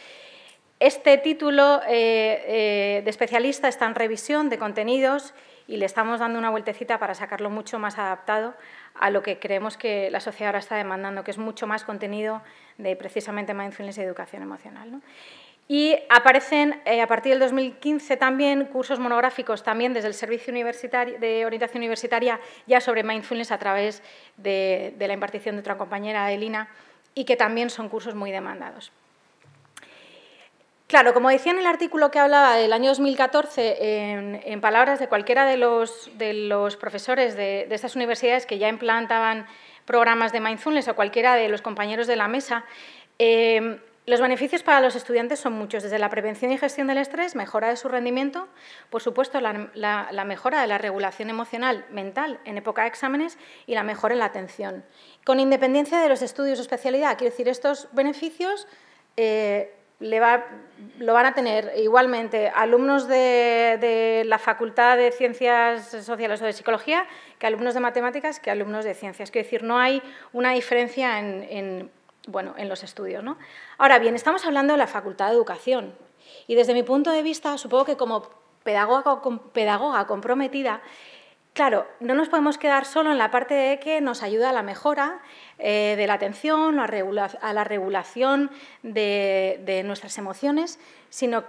Este título de especialista está en revisión de contenidos y le estamos dando una vueltecita para sacarlo mucho más adaptado a lo que creemos que la sociedad ahora está demandando, que es mucho más contenido de precisamente mindfulness y educación emocional, ¿no? Y aparecen a partir del 2015 también cursos monográficos también desde el Servicio de Orientación Universitaria ya sobre mindfulness a través de la impartición de otra compañera, Elina, y que también son cursos muy demandados. Claro, como decía en el artículo que hablaba del año 2014, en palabras de cualquiera de los profesores de estas universidades que ya implantaban programas de mindfulness, o cualquiera de los compañeros de la mesa, los beneficios para los estudiantes son muchos, desde la prevención y gestión del estrés, mejora de su rendimiento, por supuesto la mejora de la regulación emocional mental en época de exámenes y la mejora en la atención. Con independencia de los estudios o especialidad, quiero decir, estos beneficios lo van a tener igualmente alumnos de la Facultad de Ciencias Sociales o de Psicología que alumnos de Matemáticas que alumnos de Ciencias. Quiero decir, no hay una diferencia en los estudios, ¿no? Ahora bien, estamos hablando de la Facultad de Educación y desde mi punto de vista, supongo que como pedagoga comprometida, claro, no nos podemos quedar solo en la parte de que nos ayuda a la mejora de la atención, a la regulación de nuestras emociones, sino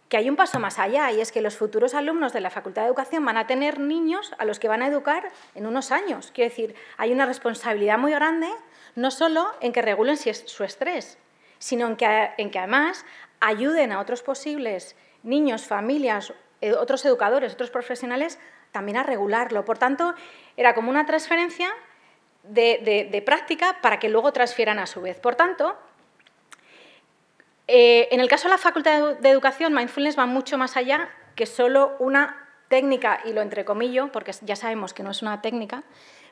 que hay un paso más allá, y es que los futuros alumnos de la Facultad de Educación van a tener niños a los que van a educar en unos años. Quiero decir, hay una responsabilidad muy grande, no solo en que regulen su estrés, sino en que además ayuden a otros posibles niños, familias, otros educadores, otros profesionales, también a regularlo. Por tanto, era como una transferencia de práctica para que luego transfieran a su vez. Por tanto, en el caso de la Facultad de Educación, mindfulness va mucho más allá que solo una técnica, y lo entrecomillo, porque ya sabemos que no es una técnica,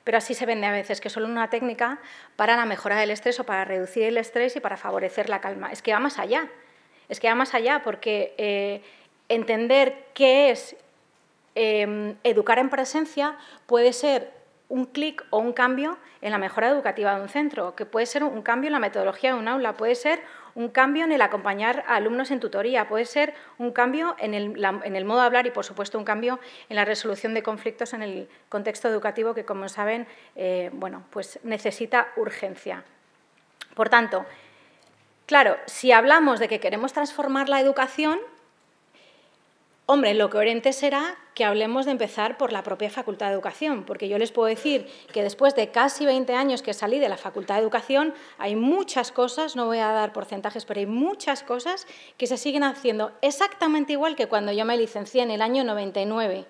pero así se vende a veces, que es solo una técnica para la mejora del estrés o para reducir el estrés y para favorecer la calma. Es que va más allá. Es que va más allá porque entender qué es educar en presencia puede ser un clic o un cambio en la mejora educativa de un centro, que puede ser un cambio en la metodología de un aula, puede ser un cambio en el acompañar a alumnos en tutoría, puede ser un cambio en el modo de hablar y, por supuesto, un cambio en la resolución de conflictos en el contexto educativo que, como saben, pues necesita urgencia. Por tanto, Claro, si hablamos de que queremos transformar la educación, hombre, lo coherente será que hablemos de empezar por la propia Facultad de Educación, porque yo les puedo decir que después de casi 20 años que salí de la Facultad de Educación, hay muchas cosas, no voy a dar porcentajes, pero hay muchas cosas que se siguen haciendo exactamente igual que cuando yo me licencié en el año 99.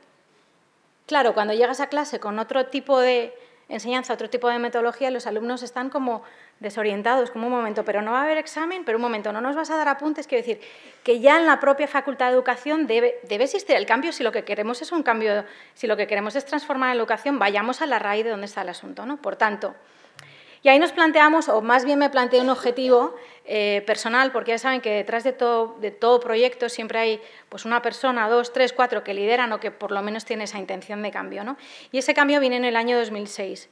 Claro, cuando llegas a clase con otro tipo de enseñanza, otro tipo de metodología, los alumnos están como desorientados, como un momento, pero no va a haber examen, pero un momento, no nos vas a dar apuntes. Quiero decir que ya en la propia Facultad de Educación debe existir el cambio. Si lo que queremos es un cambio, si lo que queremos es transformar la educación, vayamos a la raíz de dónde está el asunto, ¿no? Por tanto, y ahí nos planteamos, o más bien me planteé un objetivo personal, porque ya saben que detrás de todo proyecto siempre hay pues, una persona, 2, 3, 4 que lideran o que por lo menos tiene esa intención de cambio, ¿no? Y ese cambio viene en el año 2006,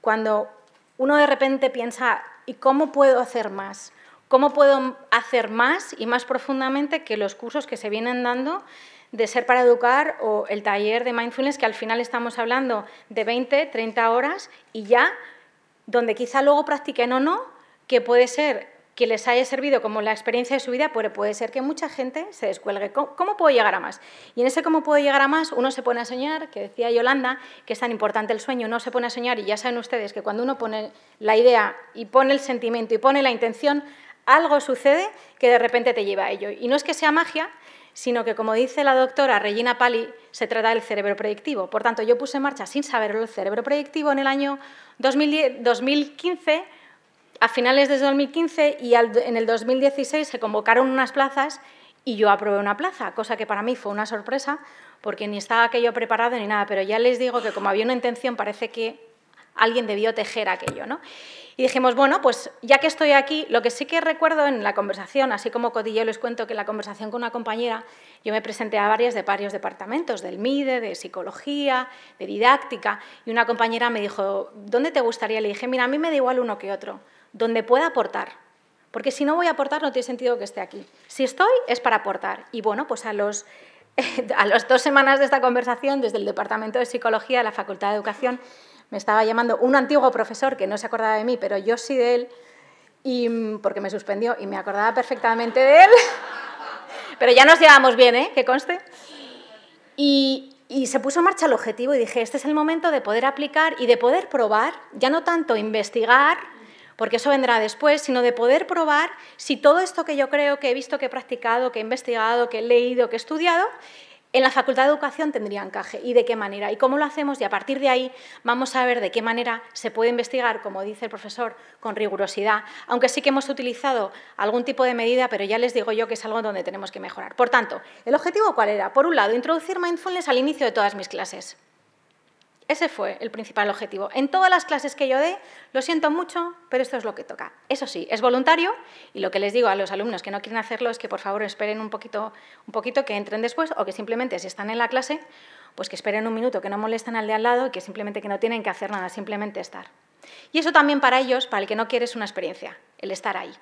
cuando uno de repente piensa, ¿y cómo puedo hacer más? ¿Cómo puedo hacer más y más profundamente que los cursos que se vienen dando de Ser para Educar o el taller de Mindfulness, que al final estamos hablando de 20, 30 horas y ya, donde quizá luego practiquen o no, que puede ser que les haya servido como la experiencia de su vida, pero puede ser que mucha gente se descuelgue. ¿Cómo puedo llegar a más? Y en ese cómo puedo llegar a más, uno se pone a soñar, que decía Yolanda, que es tan importante el sueño, uno se pone a soñar y ya saben ustedes que cuando uno pone la idea y pone el sentimiento y pone la intención, algo sucede que de repente te lleva a ello. Y no es que sea magia, sino que, como dice la doctora Regina Pali, se trata del cerebro proyectivo. Por tanto, yo puse en marcha, sin saberlo, el cerebro proyectivo en el año 2015, a finales de 2015, y en el 2016 se convocaron unas plazas y yo aprobé una plaza, cosa que para mí fue una sorpresa, porque ni estaba aquello preparado ni nada, pero ya les digo que como había una intención, parece que alguien debió tejer aquello, ¿no? Y dijimos, bueno, pues ya que estoy aquí, lo que sí que recuerdo en la conversación, así como cotilleo les cuento que en la conversación con una compañera, yo me presenté a varios departamentos, del MIDE, de psicología, de didáctica, y una compañera me dijo, ¿dónde te gustaría? Le dije, mira, a mí me da igual uno que otro, donde pueda aportar, porque si no voy a aportar no tiene sentido que esté aquí. Si estoy, es para aportar. Y bueno, pues a las 2 semanas de esta conversación, desde el Departamento de Psicología de la Facultad de Educación, me estaba llamando un antiguo profesor que no se acordaba de mí, pero yo sí de él, porque me suspendió y me acordaba perfectamente de él, pero ya nos llevamos bien, que conste. Y se puso en marcha el objetivo y dije, este es el momento de poder aplicar y de poder probar, ya no tanto investigar, porque eso vendrá después, sino de poder probar si todo esto que yo creo, que he visto, que he practicado, que he investigado, que he leído, que he estudiado, en la Facultad de Educación tendría encaje y de qué manera y cómo lo hacemos, y a partir de ahí vamos a ver de qué manera se puede investigar, como dice el profesor, con rigurosidad, aunque sí que hemos utilizado algún tipo de medida, pero ya les digo yo que es algo donde tenemos que mejorar. Por tanto, ¿el objetivo cuál era? Por un lado, introducir mindfulness al inicio de todas mis clases. Ese fue el principal objetivo. En todas las clases que yo dé, lo siento mucho, pero esto es lo que toca. Eso sí, es voluntario y lo que les digo a los alumnos que no quieren hacerlo es que por favor esperen un poquito que entren después, o que simplemente si están en la clase, pues que esperen un minuto, que no molesten al de al lado y que simplemente que no tienen que hacer nada, simplemente estar. Y eso también para ellos, para el que no quiere, es una experiencia, el estar ahí.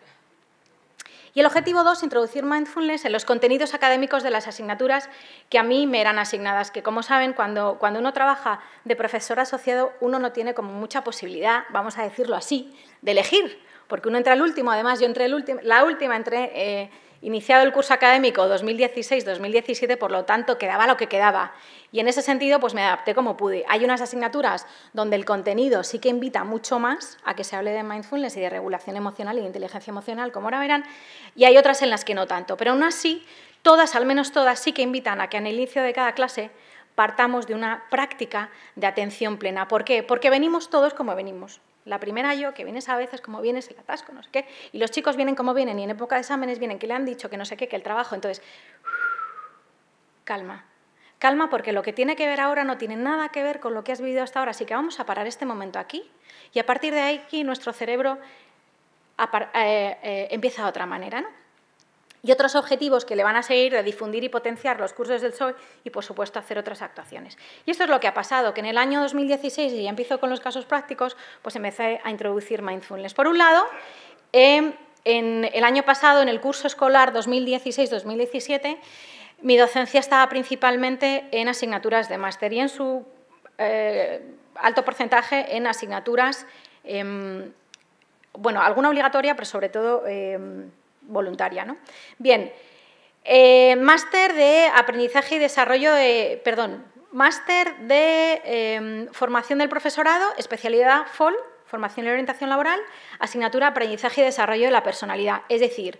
Y el objetivo 2, introducir mindfulness en los contenidos académicos de las asignaturas que a mí me eran asignadas, que como saben, cuando uno trabaja de profesor asociado, uno no tiene como mucha posibilidad, vamos a decirlo así, de elegir, porque uno entra al último, además yo entré la última entré iniciado el curso académico 2016-2017, por lo tanto quedaba lo que quedaba. Y en ese sentido pues me adapté como pude. Hay unas asignaturas donde el contenido sí que invita mucho más a que se hable de mindfulness y de regulación emocional y de inteligencia emocional, como ahora verán, y hay otras en las que no tanto. Pero aún así, todas, al menos todas, sí que invitan a que en el inicio de cada clase partamos de una práctica de atención plena. ¿Por qué? Porque venimos todos como venimos. La primera yo, que vienes a veces como vienes, el atasco, no sé qué, y los chicos vienen como vienen, y en época de exámenes vienen que le han dicho que no sé qué, que el trabajo, entonces, calma. Calma, porque lo que tiene que ver ahora no tiene nada que ver con lo que has vivido hasta ahora, así que vamos a parar este momento aquí, y a partir de aquí nuestro cerebro empieza de otra manera, ¿no? Y otros objetivos que le van a seguir de difundir y potenciar los cursos del PSOE y, por supuesto, hacer otras actuaciones. Y esto es lo que ha pasado, que en el año 2016, y ya empiezo con los casos prácticos, pues empecé a introducir mindfulness. Por un lado, en el año pasado, en el curso escolar 2016-2017, mi docencia estaba principalmente en asignaturas de máster y en su alto porcentaje en asignaturas, bueno, alguna obligatoria, pero sobre todo voluntaria, ¿no? Bien, máster de aprendizaje y desarrollo, máster de formación del profesorado, especialidad FOL, formación y orientación laboral, asignatura aprendizaje y desarrollo de la personalidad, es decir,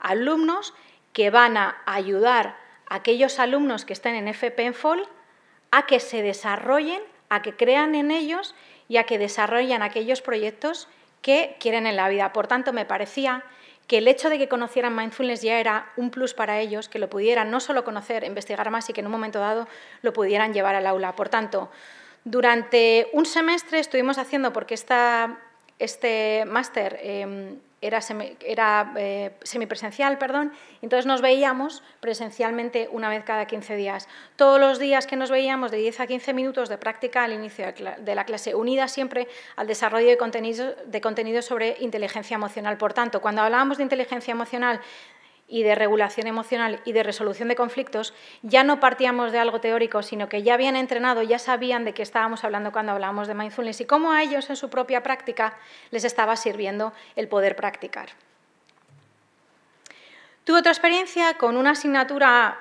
alumnos que van a ayudar a aquellos alumnos que estén en FP en FOL a que se desarrollen, a que crean en ellos y a que desarrollen aquellos proyectos que quieren en la vida. Por tanto, me parecía que el hecho de que conocieran mindfulness ya era un plus para ellos, que lo pudieran no solo conocer, investigar más y que en un momento dado lo pudieran llevar al aula. Por tanto, durante un semestre estuvimos haciendo, porque este máster era semipresencial, entonces nos veíamos presencialmente una vez cada 15 días. Todos los días que nos veíamos, de 10 a 15 minutos de práctica al inicio de la clase, unida siempre al desarrollo de contenido sobre inteligencia emocional. Por tanto, cuando hablábamos de inteligencia emocional y de regulación emocional y de resolución de conflictos, ya no partíamos de algo teórico, sino que ya habían entrenado, ya sabían de qué estábamos hablando cuando hablábamos de mindfulness y cómo a ellos en su propia práctica les estaba sirviendo el poder practicar. Tuve otra experiencia con una asignatura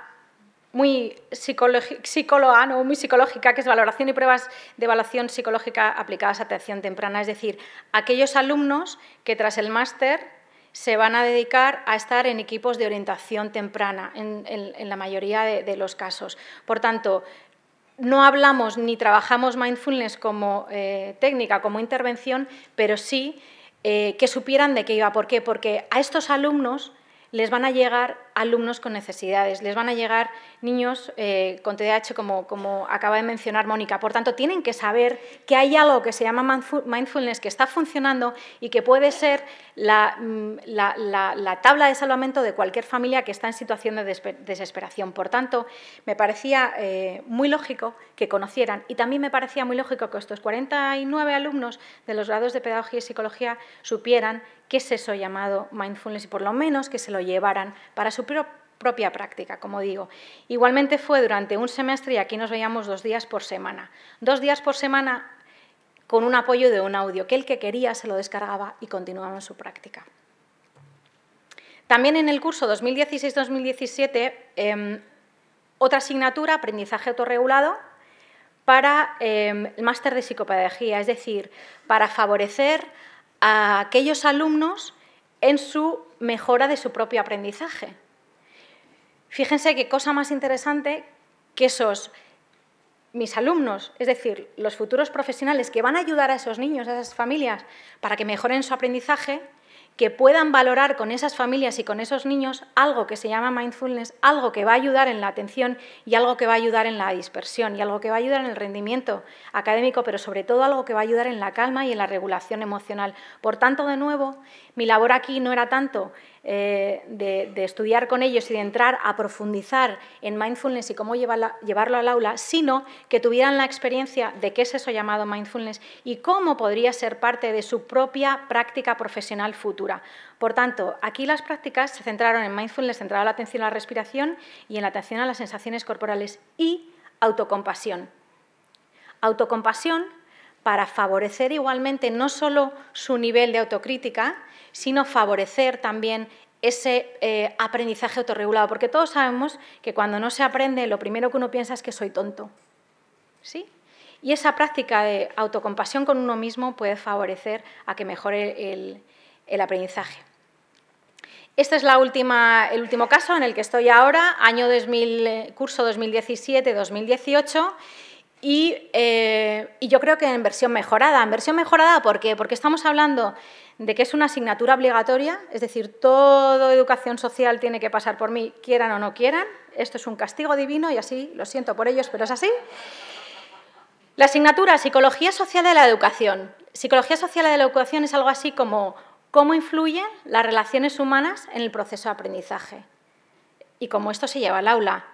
muy psicológica, que es valoración y pruebas de evaluación psicológica aplicadas a atención temprana, es decir, aquellos alumnos que tras el máster se van a dedicar a estar en equipos de orientación temprana, en la mayoría de los casos. Por tanto, no hablamos ni trabajamos mindfulness como técnica, como intervención, pero sí que supieran de qué iba. ¿Por qué? Porque a estos alumnos les van a llegar alumnos con necesidades, les van a llegar niños con TDAH, como acaba de mencionar Mónica. Por tanto, tienen que saber que hay algo que se llama mindfulness que está funcionando y que puede ser la tabla de salvamento de cualquier familia que está en situación de desesperación. Por tanto, me parecía muy lógico que conocieran y también me parecía muy lógico que estos 49 alumnos de los grados de Pedagogía y Psicología supieran qué es eso llamado mindfulness y por lo menos que se lo llevaran para su propia práctica, como digo. Igualmente fue durante un semestre y aquí nos veíamos 2 días por semana. 2 días por semana con un apoyo de un audio, que el que quería se lo descargaba y continuaba en su práctica. También en el curso 2016-2017, otra asignatura, aprendizaje autorregulado, para el máster de psicopedagogía, es decir, para favorecer a aquellos alumnos en su mejora de su propio aprendizaje. Fíjense qué cosa más interesante que mis alumnos, es decir, los futuros profesionales que van a ayudar a esos niños, a esas familias, para que mejoren su aprendizaje, que puedan valorar con esas familias y con esos niños algo que se llama mindfulness, algo que va a ayudar en la atención y algo que va a ayudar en la dispersión y algo que va a ayudar en el rendimiento académico, pero sobre todo algo que va a ayudar en la calma y en la regulación emocional. Por tanto, de nuevo, mi labor aquí no era tanto de estudiar con ellos y de entrar a profundizar en mindfulness y cómo llevarlo al aula, sino que tuvieran la experiencia de qué es eso llamado mindfulness y cómo podría ser parte de su propia práctica profesional futura. Por tanto, aquí las prácticas se centraron en mindfulness, centrado en la atención a la respiración y en la atención a las sensaciones corporales y autocompasión. Autocompasión para favorecer igualmente no solo su nivel de autocrítica, sino favorecer también ese aprendizaje autorregulado, porque todos sabemos que cuando no se aprende, lo primero que uno piensa es que soy tonto, ¿sí? Y esa práctica de autocompasión con uno mismo puede favorecer a que mejore el aprendizaje. Este es el último caso en el que estoy ahora, curso 2017-2018, y yo creo que en versión mejorada. ¿En versión mejorada por qué? Porque estamos hablando de que es una asignatura obligatoria, es decir, toda educación social tiene que pasar por mí, quieran o no quieran. Esto es un castigo divino y así, lo siento por ellos, pero es así. La asignatura Psicología Social de la Educación. Psicología Social de la Educación es algo así como cómo influyen las relaciones humanas en el proceso de aprendizaje y cómo esto se lleva al aula.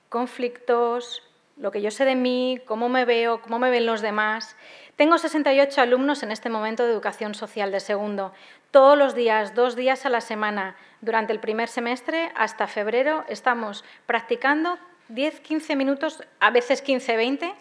Conflictos, lo que yo sé de mí, cómo me veo, cómo me ven los demás. Tengo 68 alumnos en este momento de educación social de segundo. Todos los días, 2 días a la semana, durante el primer semestre hasta febrero, estamos practicando 10-15 minutos, a veces 15-20,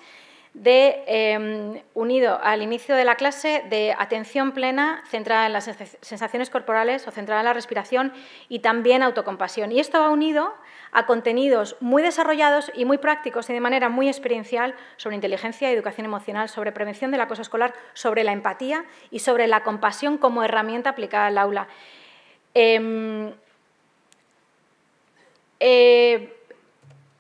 unido al inicio de la clase, de atención plena centrada en las sensaciones corporales o centrada en la respiración y también autocompasión. Y esto va unido a contenidos muy desarrollados y muy prácticos y de manera muy experiencial sobre inteligencia y educación emocional, sobre prevención del acoso escolar, sobre la empatía y sobre la compasión como herramienta aplicada al aula.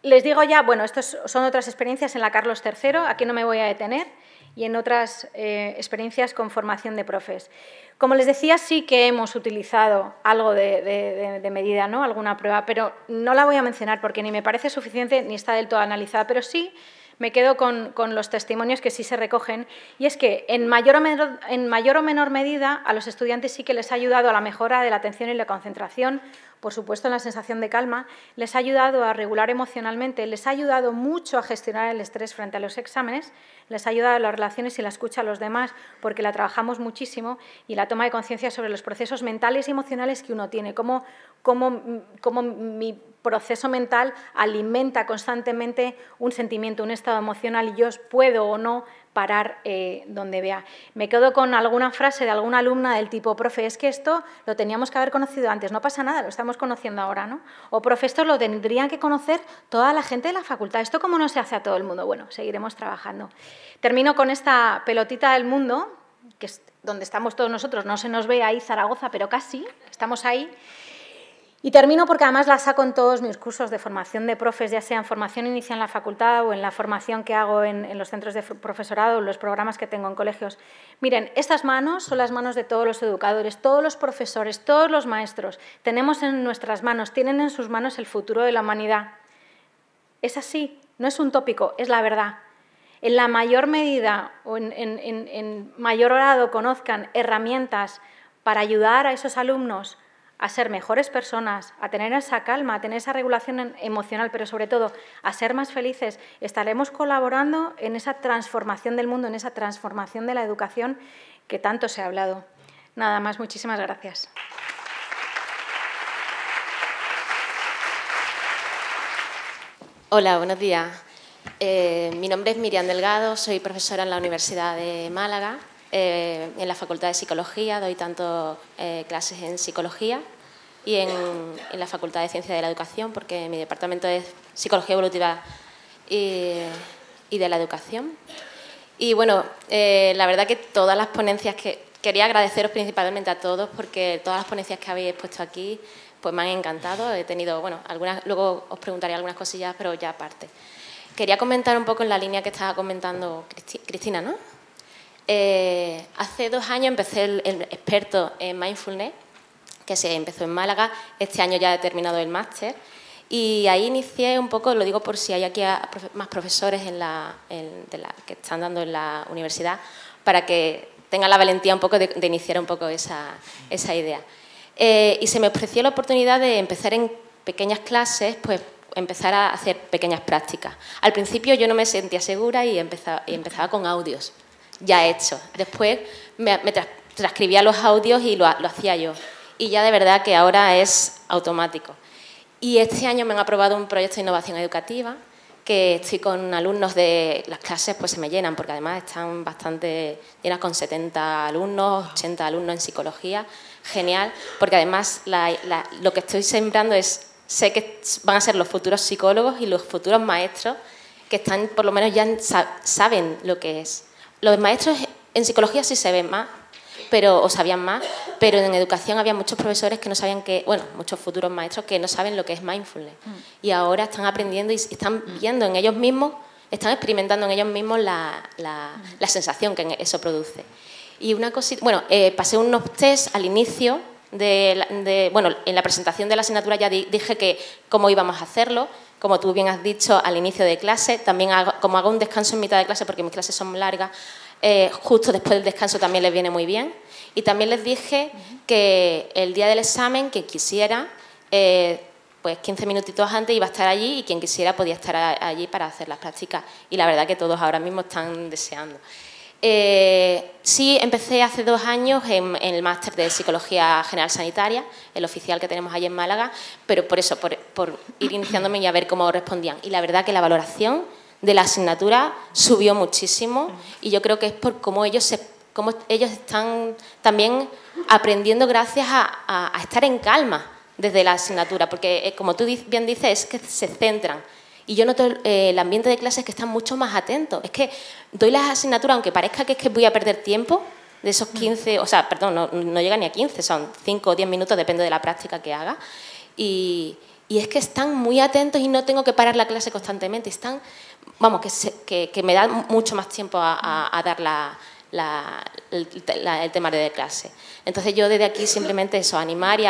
Les digo ya, bueno, estas son otras experiencias en la Carlos III, aquí no me voy a detener, y en otras experiencias con formación de profes. Como les decía, sí que hemos utilizado algo de medida, ¿no? Alguna prueba, pero no la voy a mencionar porque ni me parece suficiente ni está del todo analizada, pero sí me quedo con los testimonios que sí se recogen, y es que en mayor o menor medida a los estudiantes sí que les ha ayudado a la mejora de la atención y la concentración, por supuesto en la sensación de calma, les ha ayudado a regular emocionalmente, les ha ayudado mucho a gestionar el estrés frente a los exámenes, les ha ayudado a las relaciones y la escucha a los demás, porque la trabajamos muchísimo, y la toma de conciencia sobre los procesos mentales y emocionales que uno tiene, cómo mi proceso mental alimenta constantemente un sentimiento, un estado emocional, y yo puedo o no parar donde vea. Me quedo con alguna frase de alguna alumna del tipo: profe, es que esto lo teníamos que haber conocido antes, no pasa nada, lo estamos conociendo ahora, ¿no? O profe, esto lo tendrían que conocer toda la gente de la facultad, esto cómo no se hace a todo el mundo. Bueno, seguiremos trabajando. Termino con esta pelotita del mundo, que es donde estamos todos nosotros, no se nos ve ahí Zaragoza, pero casi, estamos ahí. Y termino porque además la saco en todos mis cursos de formación de profes, ya sea en formación inicial en la facultad o en la formación que hago en los centros de profesorado o en los programas que tengo en colegios. Miren, estas manos son las manos de todos los educadores, todos los profesores, todos los maestros. Tenemos en nuestras manos, tienen en sus manos el futuro de la humanidad. Es así, no es un tópico, es la verdad. En la mayor medida o en mayor grado conozcan herramientas para ayudar a esos alumnos a ser mejores personas, a tener esa calma, a tener esa regulación emocional, pero sobre todo a ser más felices, estaremos colaborando en esa transformación del mundo, en esa transformación de la educación que tanto se ha hablado. Nada más, muchísimas gracias. Hola, buenos días. Mi nombre es Miriam Delgado, soy profesora en la Universidad de Málaga. En la Facultad de Psicología doy tanto clases en Psicología y en la Facultad de Ciencia de la Educación, porque mi departamento es Psicología Evolutiva y de la Educación. Y bueno, la verdad que todas las ponencias que... Quería agradeceros principalmente a todos, porque todas las ponencias que habéis puesto aquí pues me han encantado. He tenido, bueno, algunas, luego os preguntaré algunas cosillas, pero ya aparte. Quería comentar un poco en la línea que estaba comentando Cristina, ¿no? Hace 2 años empecé el experto en Mindfulness, que se empezó en Málaga. Este año ya he terminado el máster y ahí inicié un poco, lo digo por si hay aquí más profesores que están dando en la universidad, para que tengan la valentía un poco de iniciar un poco esa idea. Y se me ofreció la oportunidad de empezar en pequeñas clases, pues empezar a hacer pequeñas prácticas. Al principio yo no me sentía segura y empezaba con audios ya hecho. Después me transcribía los audios y lo hacía yo. Y ya de verdad que ahora es automático. Y este año me han aprobado un proyecto de innovación educativa, que estoy con alumnos de las clases, pues se me llenan, porque además están bastante llenas, con 70 alumnos, 80 alumnos en psicología. Genial, porque además lo que estoy sembrando es, sé que van a ser los futuros psicólogos y los futuros maestros que están, por lo menos ya saben lo que es. Los maestros en psicología sí se ven más, o sabían más, pero en educación había muchos profesores que no sabían muchos futuros maestros que no saben lo que es mindfulness. Y ahora están aprendiendo y están viendo en ellos mismos, están experimentando en ellos mismos la sensación que eso produce. Y una cosita, pasé unos test al inicio en la presentación de la asignatura ya dije cómo íbamos a hacerlo. Como tú bien has dicho, al inicio de clase, también como hago un descanso en mitad de clase, porque mis clases son largas, justo después del descanso también les viene muy bien. Y también les dije que el día del examen, quien quisiera, pues 15 minutitos antes iba a estar allí, y quien quisiera podía estar allí para hacer las prácticas. Y la verdad que todos ahora mismo están deseando. Sí, empecé hace 2 años en el máster de Psicología General Sanitaria, el oficial que tenemos allí en Málaga, pero por eso, por ir iniciándome y a ver cómo respondían. Y la verdad que la valoración de la asignatura subió muchísimo y yo creo que es por cómo ellos están también aprendiendo gracias a estar en calma desde la asignatura, porque como tú bien dices, es que se centran. Y yo noto el ambiente de clases que están mucho más atentos. Es que doy las asignaturas, aunque parezca que es que voy a perder tiempo, de esos 15, o sea, perdón, no llega ni a 15, son 5 o 10 minutos, depende de la práctica que haga. Y es que están muy atentos y no tengo que parar la clase constantemente. Están, vamos, que me da mucho más tiempo a dar el temario de clase. Entonces yo desde aquí simplemente eso, animar y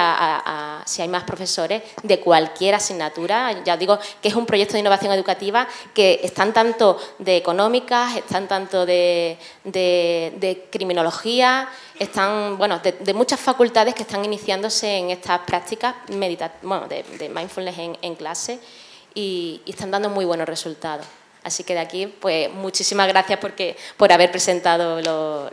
si hay más profesores de cualquier asignatura, ya os digo que es un proyecto de innovación educativa que están tanto de económicas, están tanto de criminología, están, bueno, de muchas facultades que están iniciándose en estas prácticas de mindfulness en clase y están dando muy buenos resultados. Así que de aquí, pues muchísimas gracias por haber presentado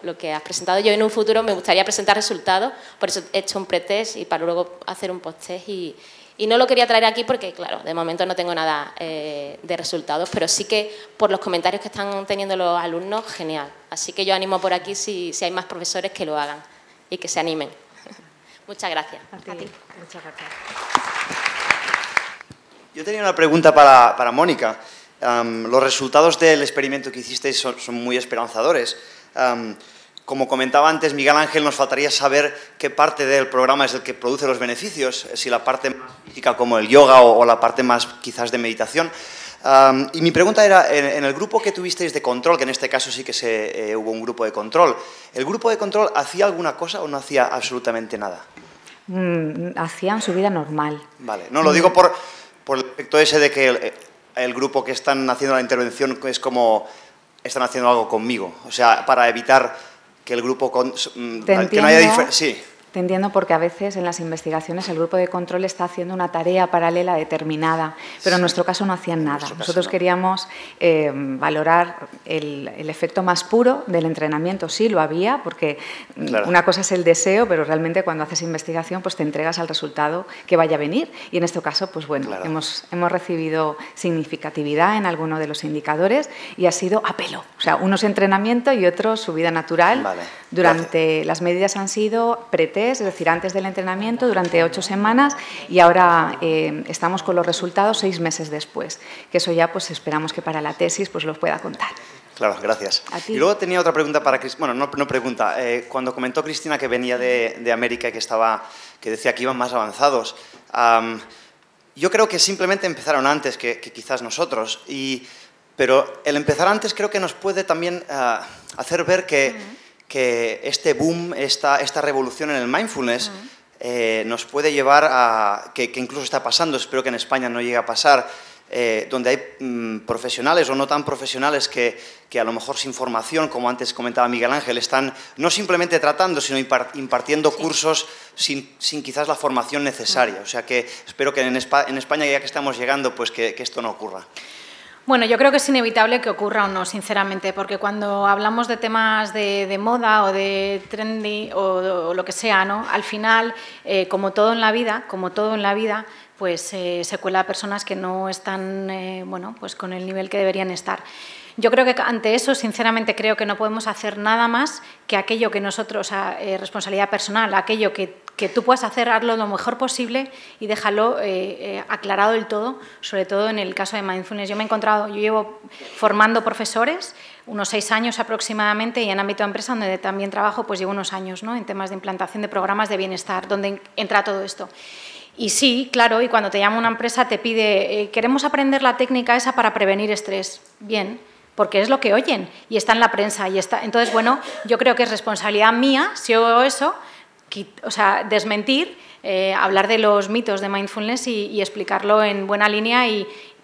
lo que has presentado. Yo en un futuro me gustaría presentar resultados, por eso he hecho un pretest y para luego hacer un posttest. Y no lo quería traer aquí porque, claro, de momento no tengo nada de resultados, pero sí que por los comentarios que están teniendo los alumnos, genial. Así que yo animo por aquí, si hay más profesores, que lo hagan y que se animen. Muchas gracias. A ti. Muchas gracias. Yo tenía una pregunta para Mónica. Los resultados del experimento que hicisteis son muy esperanzadores. Como comentaba antes Miguel Ángel, nos faltaría saber qué parte del programa es el que produce los beneficios, si la parte más física como el yoga o la parte más quizás de meditación. Y mi pregunta era, en el grupo que tuvisteis de control, que en este caso sí que hubo un grupo de control, ¿el grupo de control hacía alguna cosa o no hacía absolutamente nada? Hacían su vida normal. Vale, no, lo digo por el efecto ese de que el grupo que están haciendo la intervención es como están haciendo algo conmigo, o sea, para evitar que el grupo que no haya sí. Te entiendo porque a veces en las investigaciones el grupo de control está haciendo una tarea paralela determinada, pero en nuestro caso no hacían nada. Nosotros queríamos valorar el efecto más puro del entrenamiento. Sí, lo había, porque una cosa es el deseo, pero realmente cuando haces investigación pues te entregas al resultado que vaya a venir. Y en este caso, pues bueno, hemos recibido significatividad en alguno de los indicadores y ha sido a pelo. O sea, unos entrenamiento y otros su vida natural. Durante las medidas han sido pretest, es decir, antes del entrenamiento, durante 8 semanas y ahora estamos con los resultados 6 meses después, que eso ya pues esperamos que para la tesis pues los pueda contar. Claro, gracias. Y luego tenía otra pregunta para Cristina, bueno, no pregunta, cuando comentó Cristina que venía de América y que decía que iban más avanzados, yo creo que simplemente empezaron antes que quizás nosotros, pero el empezar antes creo que nos puede también hacer ver que este boom, esta revolución en el mindfulness nos puede llevar a, que incluso está pasando, espero que en España no llegue a pasar, donde hay profesionales o no tan profesionales que a lo mejor sin formación, como antes comentaba Miguel Ángel, están no simplemente tratando, sino impartiendo cursos sin quizás la formación necesaria. O sea que espero que en España, ya que estamos llegando, pues que esto no ocurra. Bueno, yo creo que es inevitable que ocurra o no, sinceramente, porque cuando hablamos de temas de moda o de trendy o lo que sea, ¿no? Al final, como todo en la vida, pues se cuela a personas que no están bueno, pues con el nivel que deberían estar. Yo creo que ante eso, sinceramente, creo que no podemos hacer nada más que aquello que nosotros, responsabilidad personal, aquello que tú puedas hacer, hazlo lo mejor posible y déjalo aclarado del todo, sobre todo en el caso de mindfulness. Yo llevo formando profesores unos 6 años aproximadamente y en ámbito de empresa, donde también trabajo, pues llevo unos años, ¿no? En temas de implantación de programas de bienestar, donde entra todo esto. Y sí, claro, y cuando te llama una empresa te pide, queremos aprender la técnica esa para prevenir estrés. Bien, porque es lo que oyen y está en la prensa. Entonces, bueno, yo creo que es responsabilidad mía, si oigo eso, o sea, desmentir, hablar de los mitos de mindfulness y explicarlo en buena línea,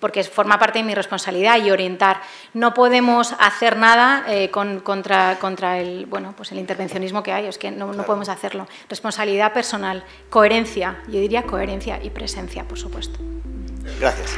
porque forma parte de mi responsabilidad y orientar. No podemos hacer nada contra el, bueno, pues el intervencionismo que hay, es que no podemos hacerlo. Responsabilidad personal, coherencia, yo diría coherencia y presencia, por supuesto. Gracias.